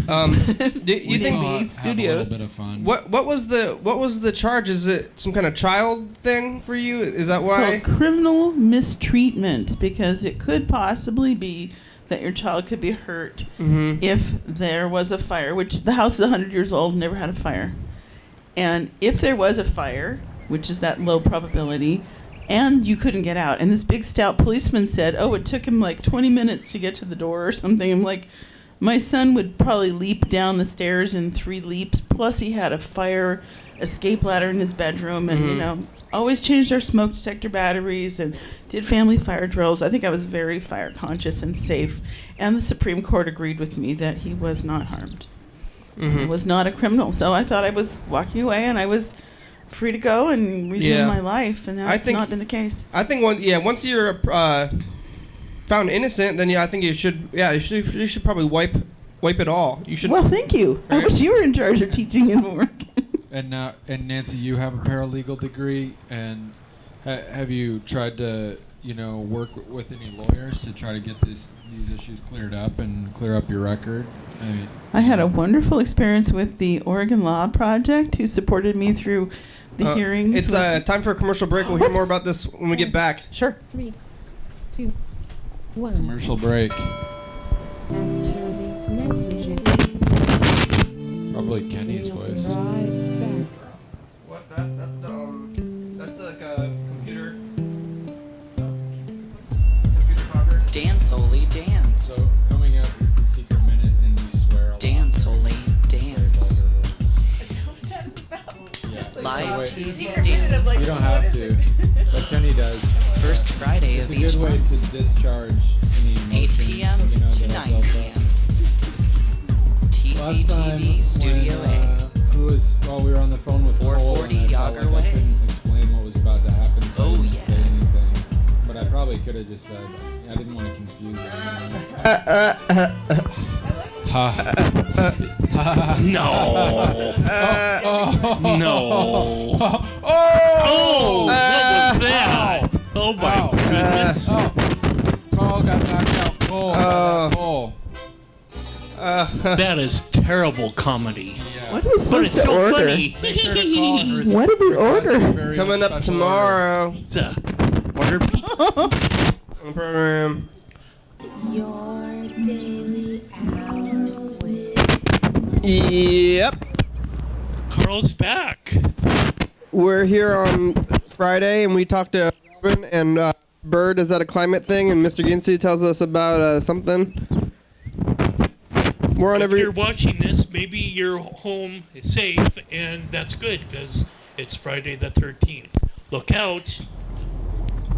Do you We think still have studios. a little bit of fun. what was the charge? Is it some kind of child thing for you? Is that It's why? called criminal mistreatment because it could possibly be that your child could be hurt Mm-hmm. if there was a fire, which the house is 100 years old, never had a fire. And if there was a fire, which is that low probability, and you couldn't get out, and this big stout policeman said, oh, it took him like 20 minutes to get to the door or something. I'm like, my son would probably leap down the stairs in 3 leaps, plus he had a fire escape ladder in his bedroom, and, always changed our smoke detector batteries and did family fire drills. I think I was very fire conscious and safe. And the Supreme Court agreed with me that he was not harmed. He was not a criminal. So I thought I was walking away and I was free to go and resume Yeah. my life. And that's not been the case. I think once you're found innocent, then I think you should probably wipe it all. You should. Well, thank you. I Right. wish you were in charge of teaching and homework. And Nancy, you have a paralegal degree, and have you tried to work with any lawyers to try to get these issues cleared up and clear up your record? I had a wonderful experience with the Oregon Law Project, who supported me through the hearings. It's time for a commercial break. We'll hear more about this when we get back. Sure. 3, 2, 1. Commercial break. After these messages, Probably Kenny's we'll be voice. right back. What? That's like a computer talker. Dance, Oli, dance. So coming up is the secret minute, and you swear a lot. Dance, Oli, dance. Yeah. Live Wait, TV dance. you don't have to, but Kenny does. First Friday It's of a each good way month, to discharge any 8 emotions, p.m. that to are 9 built up. p.m. Last time TCTV Studio when, we were on the phone with Cole, 440 and I felt Yager like I Way. couldn't explain what was about to happen, so I Oh, didn't yeah. say anything. But I probably could have just said, I didn't want to confuse anyone. Ha. No. No. Oh, what was that? Oh my goodness. Carl got knocked out cold. Cole. That is terrible comedy. What are we But supposed it's to so order? funny. Make sure to call and What did we order? very Coming up special tomorrow Pizza. Order pizza. on the program. Your daily hour with Yep. Carl's back. We're here on Friday, and we talked to Robin, and Bird is at a climate thing, and Mr. Ginsey tells us about something. We're on If every... you're watching this, maybe your home is safe, and that's good because it's Friday the 13th. Look out.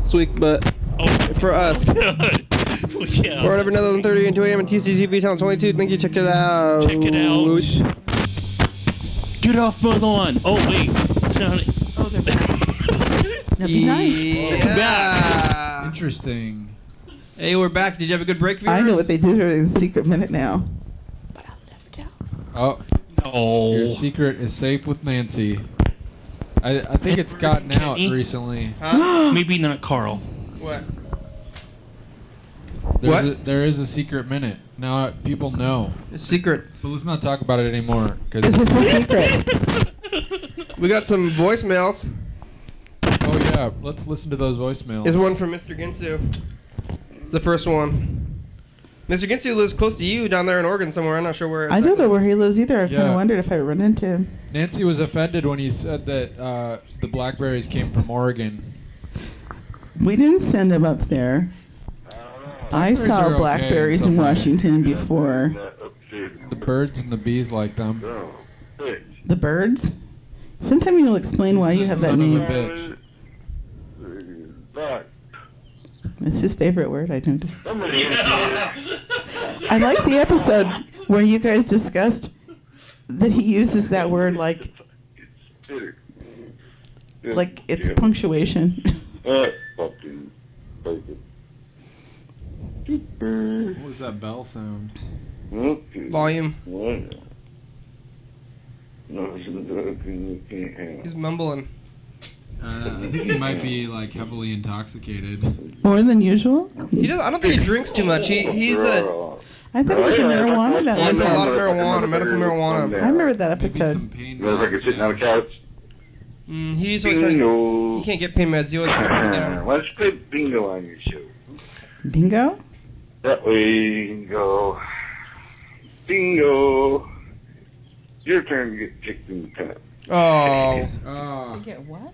Sweet, but Oh, for us. good. Yeah. We're on every 9:30 and 2 a.m. and TCTV Channel 22. Thank you. Check it out. Check it out. Get off my lawn. Oh, wait. Sound. Oh, they're back. That'd be nice. Yeah. Interesting. Hey, we're back. Did you have a good break, viewers? I know what they do during the secret minute now. But I'll never tell. Oh, No. your secret is safe with Nancy. I think it's gotten out Kenny? recently. Huh? Maybe not Carl. What? There is a secret minute. Now people know. It's secret. But let's not talk about it anymore. Cause It's a secret. We got some voicemails. oh yeah, let's listen to those voicemails. Here's one from Mr. Ginsu. It's the first one. Mr. Ginsu lives close to you down there in Oregon somewhere. I'm not sure where. I don't know where he lives either. I kind Yeah. of wondered if I run into him. Nancy was offended when he said that the blackberries came from Oregon. We didn't send him up there. I Blackberries are saw okay blackberries in in some way. Washington before. The birds and the bees like them. The birds? Sometime you'll explain why you have that Son of a name. bitch. It's his favorite word, I noticed. I like the episode where you guys discussed that he uses that word like it's punctuation. What was that bell sound? Volume. He's mumbling. I think he might be like heavily intoxicated. More than usual? He does. I don't think he drinks too much. He's a. I thought it was a marijuana that There's was a lot of on. marijuana, medical marijuana. I remember that Maybe some episode. pain Looks like you're meds, sitting on a couch. He's always trying. Bingo. He can't get pain meds. He always trying to get them. Why don't you play bingo on your show? Bingo? That way you can go. Bingo. Your turn to get kicked in the cup. Oh Oh. Get what?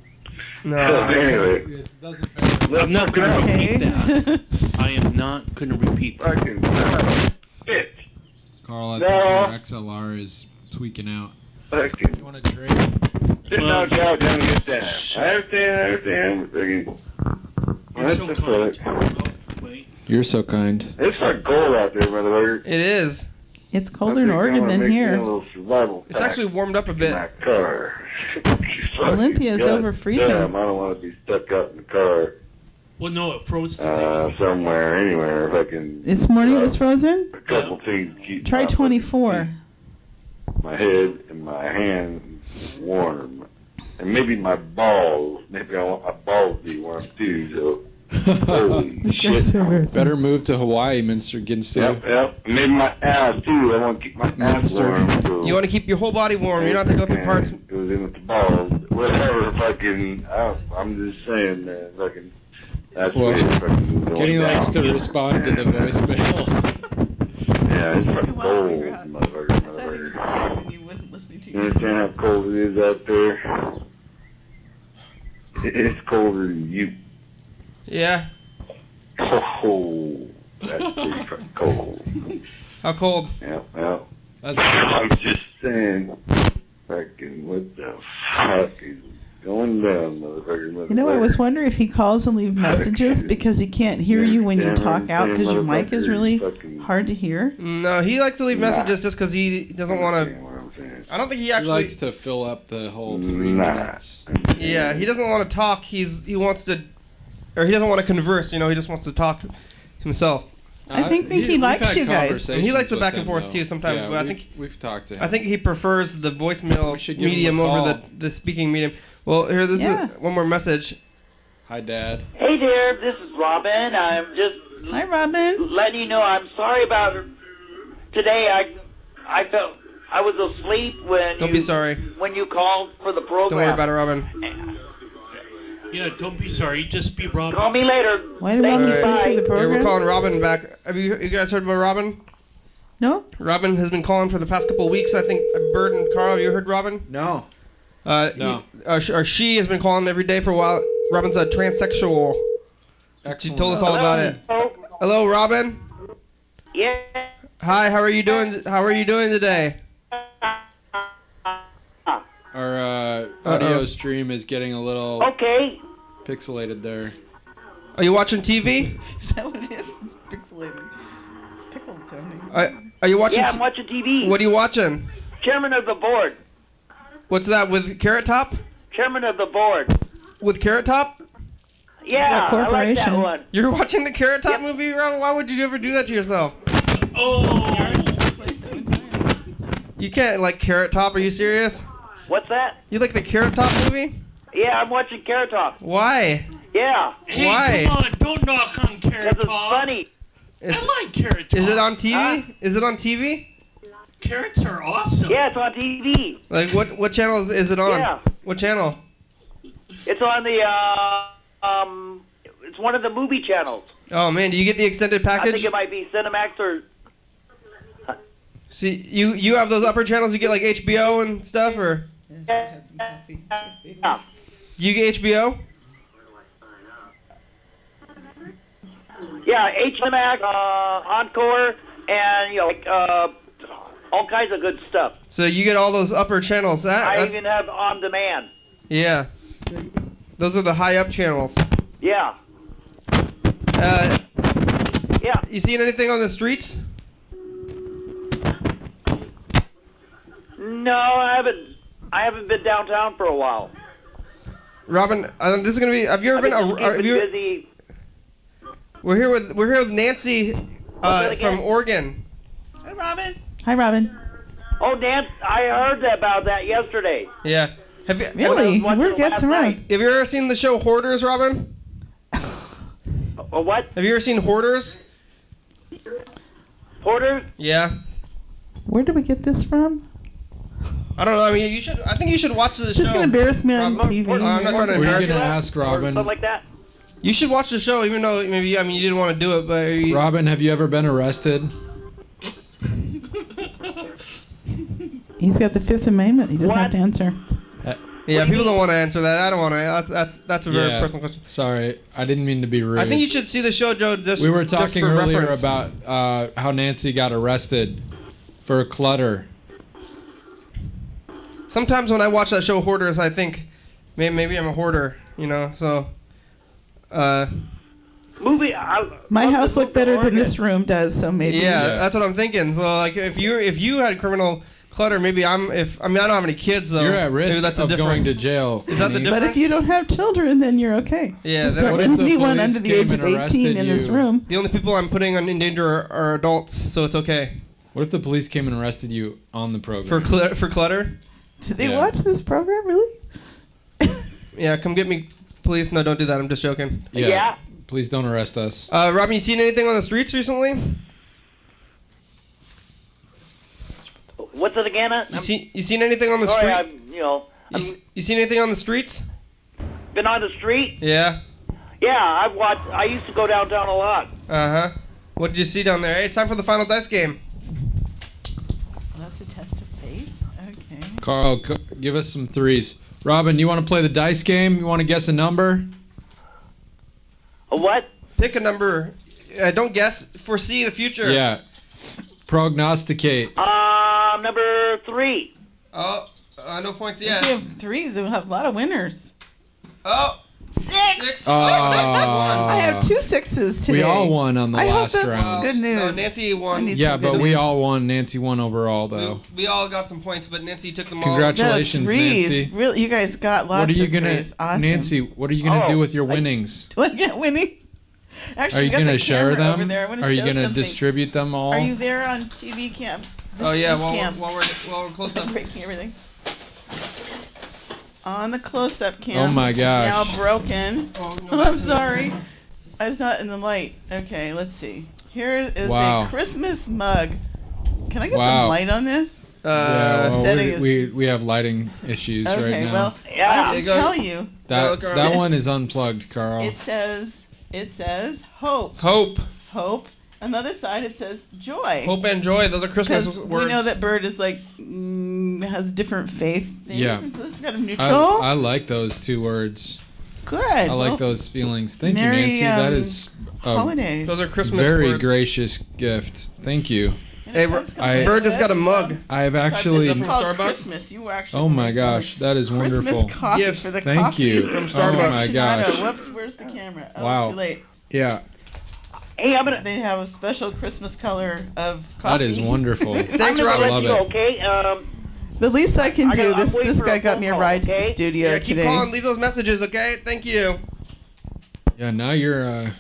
no. Anyway, It doesn't matter. I'm not going to Okay. repeat that. I am not going to repeat that. fucking son of a bitch. Carl, I No. think your XLR is tweaking out. Fucking You want to trade? sitting on the couch and get down. I understand. Fucking. You're so What the kind. fuck? Oh, wait. You're so kind. It's not cold out there, motherfucker. It is. It's colder in Oregon than here. It's actually warmed up a in bit. my car. Olympia's over freezing. Damn, I don't want to be stuck out in the car Well, no, it froze today. somewhere, anywhere. Fucking. This morning it was frozen? A couple things keep Try my 24. My head and my hands warm, and maybe my balls. Maybe I want my balls to be warm too. So Holy This guy's shit. so embarrassing. Better move to Hawaii, Mr. Ginsu. Yep. Maybe my ass too. I want to keep my ass Monster. warm. So You want to keep your whole body warm. You don't have to go through parts. It was in with the balls. Whatever. Fucking. I'm just saying, man. Fucking. That's Well, weird. Fucking going Kenny likes down. to respond to the voicemails. Yeah, it's fucking Pretty well cold, figure out. motherfucker. I thought he was live and you wasn't listening to You understand how cold it is out there? It's colder than you. Yeah. Oh, that's pretty fucking cold. How cold? Yeah. That's I'm just saying, fucking, what the fuck is going down, motherfucker? You know, I was wondering if he calls and leaves messages because he can't hear you when you talk out because your mic is really hard to hear. No, he likes to leave messages just because he doesn't want to. I don't think he He actually. likes to fill up the whole 3 Nah. minutes. Yeah, he doesn't want to talk. He wants to, or he doesn't want to converse. You know, he just wants to talk himself. I think he we've likes had you guys. conversations He likes the with back and him, forth though. too sometimes, Yeah, but I we've- think we've talked to him. I think he prefers the voicemail We should give him medium a over call. the speaking medium. Well, here, this Yeah. is one more message. Hi, Dad. Hey there, this is Robin. I'm just Hi, Robin. letting you know I'm sorry about today. I felt I was asleep when Don't be sorry. when you called for the program. Don't worry about it, Robin. Yeah, don't be sorry. Just be Robin. Call me later. Why did Thank Robin you, sleep bye. through the Here, we're program? calling Robin back. Have you guys heard about Robin? No? Robin has been calling for the past couple of weeks. I think Bird and Carl, have you heard Robin? No. No. She has been calling every day for a while. Robin's a transsexual. She told us all about it. Hello, Robin. Yeah. Hi. How are you doing? How are you doing today? Our audio stream is getting a little Okay. pixelated there. Are you watching TV? Is that what it is? It's pixelated. It's pickled, Tony. Are you watching? Yeah, I'm watching TV. What are you watching? Chairman of the board. What's that with Carrot Top? Chairman of the board. With Carrot Top? Yeah, What I like that corporation? one. You're watching the Carrot Top movie, Robin? Why would you ever do that to yourself? Oh, You can't like Carrot Top. Are you serious? What's that? You like the Carrot Top movie? Yeah, I'm watching Carrot Top. Why? Yeah. hey, Why? come on. Don't knock on Because Carrot it's Top. funny. It's- I like Carrot Top. Is it on TV? Huh? Is it on TV? Carrots are awesome. Yeah, it's on TV. Like what channel is it on? Yeah. What channel? It's on the it's one of the movie channels. Oh man, do you get the extended I package? think it might be Cinemax or See, you have those upper channels. You get like HBO and stuff, or Has some coffee. yeah. you get HBO? Yeah, HMAX, Encore, and like all kinds of good stuff. So you get all those upper channels. I That, even have on demand. yeah, those are the high up channels. Yeah, yeah. You seen anything on the streets? No, I haven't been downtown for a while. Robin, this is gonna be. Have you ever been? I've Have been you? busy. We're here with Nancy that again? from Oregon. Hi, Robin. Hi, Robin. Oh, Dan, I heard about that yesterday. Yeah. Have you? Really? watching Word it gets last around. night. Have you ever seen the show Hoarders, Robin? What? Have you ever seen Hoarders? Porter? Yeah. Where did we get this from? I don't know. I mean, you should. I think you should watch the show. Just gonna embarrass me on Robin. TV. I'm not trying to Were you embarrass going to you. ask Or Robin? something like that? You should watch the show, even though maybe you didn't want to do it, but you, Robin, have you ever been arrested? He's got the Fifth Amendment. He doesn't have to answer. yeah, people don't want to answer that. I don't want to. That's a very Yeah. personal question. Sorry, I didn't mean to be rude. I think you should see the show, Joe. Just We were just talking for earlier reference. about how Nancy got arrested for clutter. Sometimes when I watch that show Hoarders, I think maybe I'm a hoarder. You know, so. Movie. My house looked better than this room does, so maybe. Yeah, that's what I'm thinking. So like, if you had criminal clutter, maybe I don't have any kids though. You're at risk maybe that's a of different. going to jail. Is that the Kenny. difference? But if you don't have children, then you're okay. Yeah, Just then- don't What if the anyone police under the came age of and 18 arrested in this you? room. The only people I'm putting in danger are adults, so it's okay. What if the police came and arrested you on the program? For clutter? Did they Yeah. watch this program, really? Yeah, come get me, police. No, don't do that. I'm just joking. Yeah. Please don't arrest us. Robin, you seen anything on the streets recently? What's it again? You seen anything on the street? Sorry, You seen anything on the streets? been on the street. Yeah. Yeah, I've watched. I used to go downtown a lot. Uh-huh. What did you see down there? Hey, it's time for the final dice game. That's a test of faith. Okay. Carl, give us some threes. Robin, you want to play the dice game? You want to guess a number? A what? Pick a number. Don't guess. Foresee the future. Yeah. Prognosticate. Number 3. Oh, no points If yet. we have threes, we'll have a lot of winners. Oh, 6. 6. Oh. I have 2 6s today. We all won on the I last hope that's round. good news. No, Nancy won. I need Yeah, some good but we news. all won. Nancy won overall, though. We all got some points, but Nancy took them all. Congratulations, threes. Nancy. Really, you guys got lots What are you of gonna, threes. Awesome. Nancy? What are you gonna do with your winnings? Do I get winnings? Actually, Are you we got gonna the share camera over them? there. I wanna Are you show gonna something. distribute them all? Are you there on TV cam? Oh yeah, this cam. while we're close up. I'm breaking everything. On the close-up cam. Oh my which gosh. Is now broken. Oh, no, I'm sorry. It's not in the light. Okay, let's see. Here is Wow. a Christmas mug. Can I get Wow. some light on this? Yeah, well, setting is- we have lighting issues Okay, right now. well, Yeah. I have There to you go. tell you. that one is unplugged, Carl. It says hope. Hope, On the other side, it says joy. hope and joy. Those are Christmas Because words. we know that Bird is like has different faith things. Yeah. And so this is kind of neutral. I like those 2 words. Good. I like well, those feelings. Thank you, Merry, Nancy. That is a holidays. Those are Christmas very words. gracious gift. Thank you. And Hey, it comes I- Bird just got a mug. I've This actually. is From called Starbucks? Christmas. You actually. Oh my it's gosh, that is called Christmas wonderful. coffee Gifts. for the Thank coffee. you. From Oh Starbucks. my aficionado. gosh. Whoops, where's the camera? Oh, Wow. it's too late. Yeah, Hey, I'm gonna. They have a special Christmas color of coffee. that is wonderful. I'm Thanks, gonna Robin. let Love you, it. okay? The least I can I do. got- I'm waiting This for guy a got phone me a call, ride to the okay? studio Yeah, keep today. calling. Leave those messages, okay? Thank you. Yeah, now you're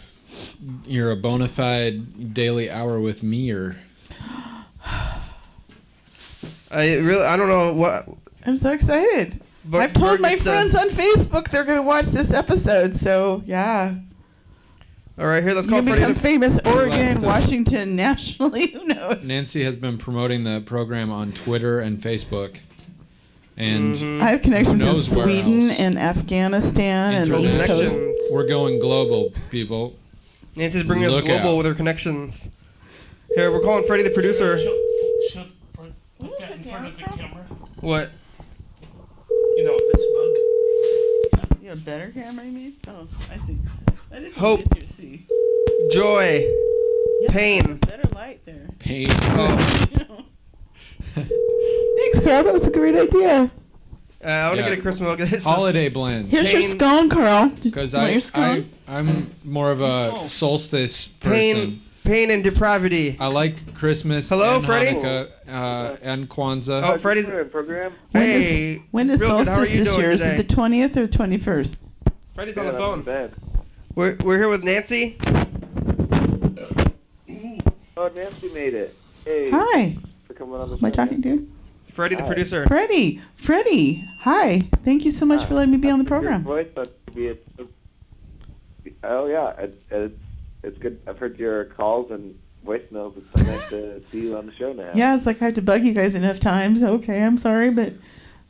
a bona fide daily hour with me, or I don't know what. I'm so excited. But I've told Bird my gets to- friends on Facebook they're going to watch this episode. So, yeah. All right, here. Let's You call can Freddie. become famous Oregon, to- Washington, nationally. Who knows? Nancy has been promoting the program on Twitter and Facebook, and Mhm. I have connections in knows where Sweden else? and Afghanistan and the East Coast. Connections. we're going global, people. Nancy's bringing us Look global out. with her connections. Here, we're calling Freddie the producer. Should put Will you that sit in front down, of the Carl? camera. What? You know, this mug. You have a better camera, you mean? Oh, I see. That is Hope. easier to see. Joy. Yeah, Pain. Better light there. Pain. Oh. Thanks, Carl. That was a great idea. I want to Yeah. get a Christmas mug. Holiday blend. Here's your Pain. scone, Carl. Because Want your scone? I'm more of a solstice person. Pain and depravity. I like Christmas. Hello, and Freddie? Hanukkah, and Kwanzaa. Oh, Freddie's. program. Hey. When is real good. How are solstice you this doing year? Is today? it the 20th or the 21st? Freddie's on the phone. Bed. We're here with Nancy. Oh, Nancy made it. Hey. Hi. For coming on the Am I talking to you? Freddie the Hi. producer. Freddie. Hi. Thank you so much for letting me be on the program. Oh yeah, it's good. I've heard your calls and voicemails. It's so nice to see you on the show now. Yeah, it's like I had to bug you guys enough times. Okay, I'm sorry, but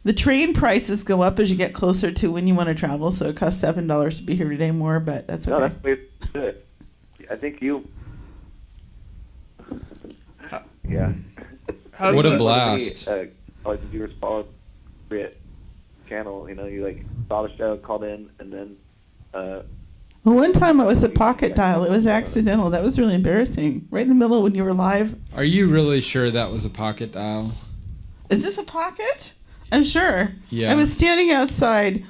the train prices go up as you get closer to when you want to travel, so it costs $7 to be here today more, but that's okay. No, that's way good. I think you. Yeah. How's What a the- blast. All the viewers followed the channel. You know, you like saw the show, called in, and then. Well, one time it was a pocket dial. It was accidental. That was really embarrassing. Right in the middle when you were live. Are you really sure that was a pocket dial? Is this a pocket? I'm sure. Yeah. I was standing outside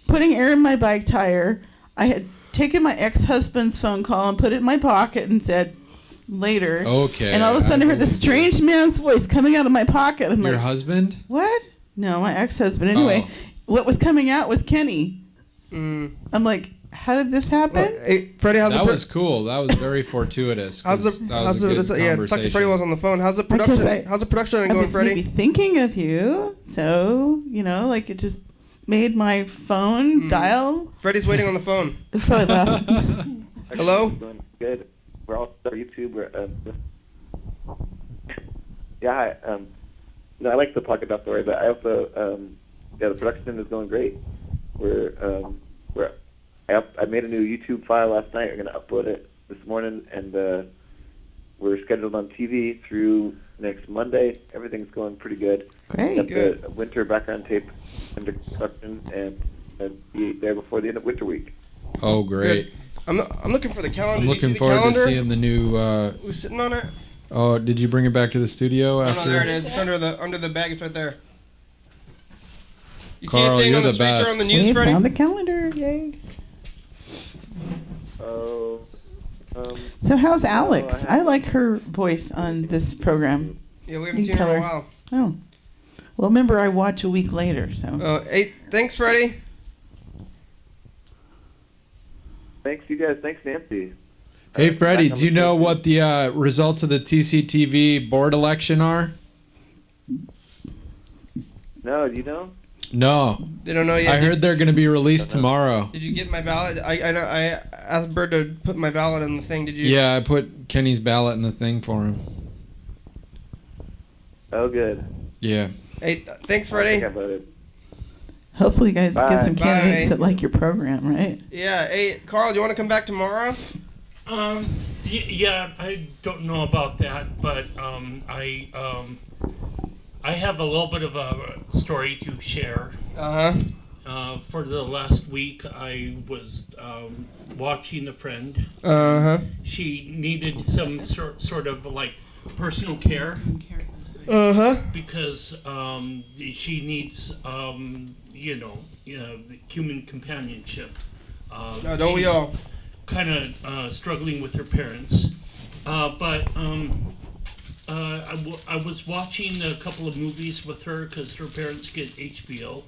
putting air in my bike tire. I had taken my ex-husband's phone call and put it in my pocket and said, later. Okay. And all of a sudden I heard this believe you. strange man's voice coming out of my pocket. I'm Your like, husband? what? No, my ex-husband. Anyway, what was coming out was Kenny. Mm. I'm like, how did this happen? Hey, Freddie, how's That the was cool. That was very fortuitous. how's the 'cause that was a good yeah? Talk to conversation. Freddie while I was on the phone. How's the Because production? How's the production I going, was maybe Freddie? thinking of you. So, like it just made my phone dial. Freddie's waiting on the phone. It's probably last. Hello? Doing good. We're all on YouTube. Yeah, hi. No, I like the pocket dot story, but I also, the production is going great. I made a new YouTube file last night. We're going to upload it this morning, and we're scheduled on TV through next Monday. Everything's going pretty good. Great. Got the winter background tape into construction, and be there before the end of winter week. Oh, great. I'm looking for the calendar. I'm Did you see looking the forward calendar? to seeing the new. Who's sitting on it? Oh, did you bring it back to the studio Oh, after? no, there it is. It's under the bag. It's right there. You Carl, see anything you're on the the streets or best. on the news, We Freddie? found the calendar. Yay. Oh. So how's Alex? I I like her voice on this program. Yeah, we haven't You seen her tell in a her. while. Oh. Well, remember, I watch a week later, so. Hey, thanks, Freddie. Thanks, you guys. Thanks, Nancy. Hey, Freddie, Back on do you the know show. what the results of the TCTV board election are? No, do you know? No. They don't know yet. I heard they're going to be released tomorrow. Did you get my ballot? I know. I asked Bird to put my ballot in the thing. Did you? Yeah, I put Kenny's ballot in the thing for him. Oh, good. Yeah. Hey, thanks, I think Freddie. I voted. Hopefully, you guys get some Bye. candidates that like your program, right? Yeah. Hey, Carl, do you want to come back tomorrow? Yeah, I don't know about that, but I have a little bit of a story to share. For the last week, I was watching a friend. She needed some sort of like personal care. Because she needs, human companionship. Don't we all? Kind of struggling with her parents. But I was watching a couple of movies with her because her parents get HBO.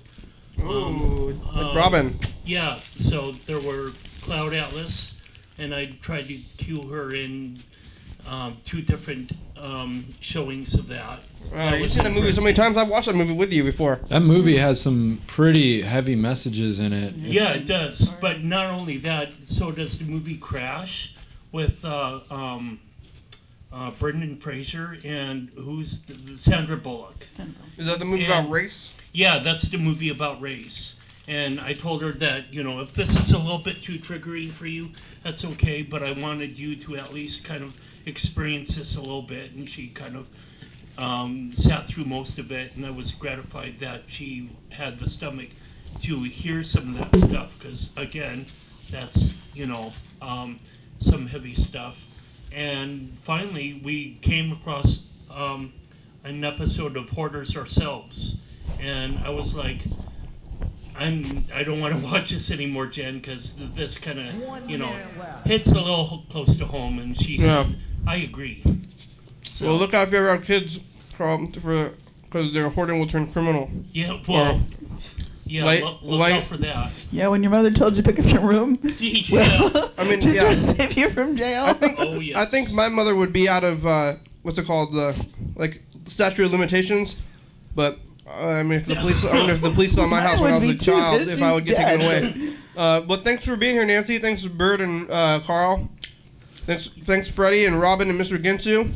Ooh, like Robin. Yeah, so there were Cloud Atlas, and I tried to cue her in 2 different showings of that. You've seen that movie so many times. I've watched that movie with you before. That movie has some pretty heavy messages in it. Yeah, it does. But not only that, so does the movie Crash with Brendan Fraser and Sandra Bullock. Is that the movie about race? Yeah, that's the movie about race. And I told her that, if this is a little bit too triggering for you, that's okay, but I wanted you to at least kind of experience this a little bit. And she kind of sat through most of it, and I was gratified that she had the stomach to hear some of that stuff, because, again, that's, some heavy stuff. And finally, we came across an episode of Hoarders Ourselves, and I was like, I don't want to watch this anymore, Jen, because this kind of, hits a little close to home. And she said, I agree. So, Well, look out if you ever have kids, Carl, because their hoarding will turn criminal. yeah, well, look out for that. Yeah, when your mother told you to pick up your room. Yeah. I mean, Just yeah. to save you from jail. Oh, yes. I think my mother would be out of what's it called, like statute of limitations. But I mean, if the police, I wonder if the police saw my house when I was a child, if I would get taken away. But thanks for being here, Nancy. Thanks, Bird and Carl. Thanks, Freddie and Robin and Mr. Ginsu.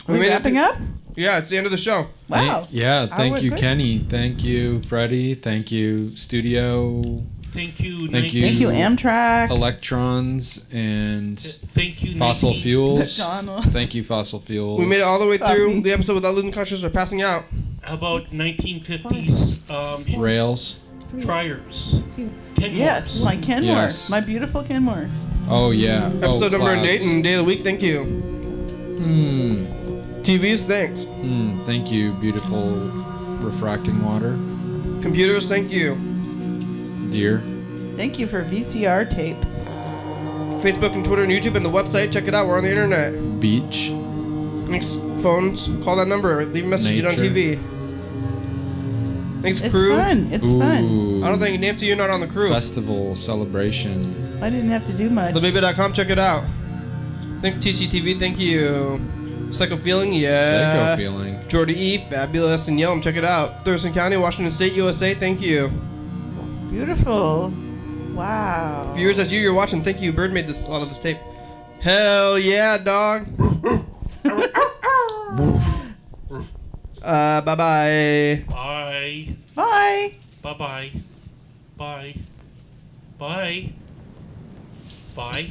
Are we wrapping up? Yeah, it's the end of the show. Wow. Yeah, I thank would you, agree. Kenny. Thank you, Freddie. Thank you, Studio. Thank you. Thank you. Thank you, Amtrak. Electrons and Thank you, fossil Nike. fuels. McDonald's. Thank you, fossil fuels. We made it all the way through Coffee. the episode without losing consciousness or passing out. How about 1950s Rails. Triers? Kenmores. Yes, my Kenmore. Yes. My beautiful Kenmore. Oh yeah. Episode number and date and day of the week. Thank you. TVs, thanks. Thank you, beautiful refracting water. Computers, thank you. Dear. Thank you for VCR tapes. Facebook and Twitter and YouTube and the website. Check it out. We're on the internet. Beach. Thanks, phones. Call that number. Leave a message. Get on Nature. TV. Thanks, It's crew. fun. It's fun. Ooh. I don't think, Nancy, you're not on the crew. Festival celebration. I didn't have to do much. TheBaby.com. Check it out. Thanks, TCTV. Thank you. Psycho Feeling. Yeah. Psycho feeling. Jordy E. Fabulous and Yelm. Check it out. Thurston County, Washington State, USA. Thank you. Beautiful. Wow. Viewers, that's you're watching. Thank you. Bird made a lot of this tape. Hell yeah, dog. Bye-bye. Bye. Bye. Bye-bye. Bye. Bye. Bye.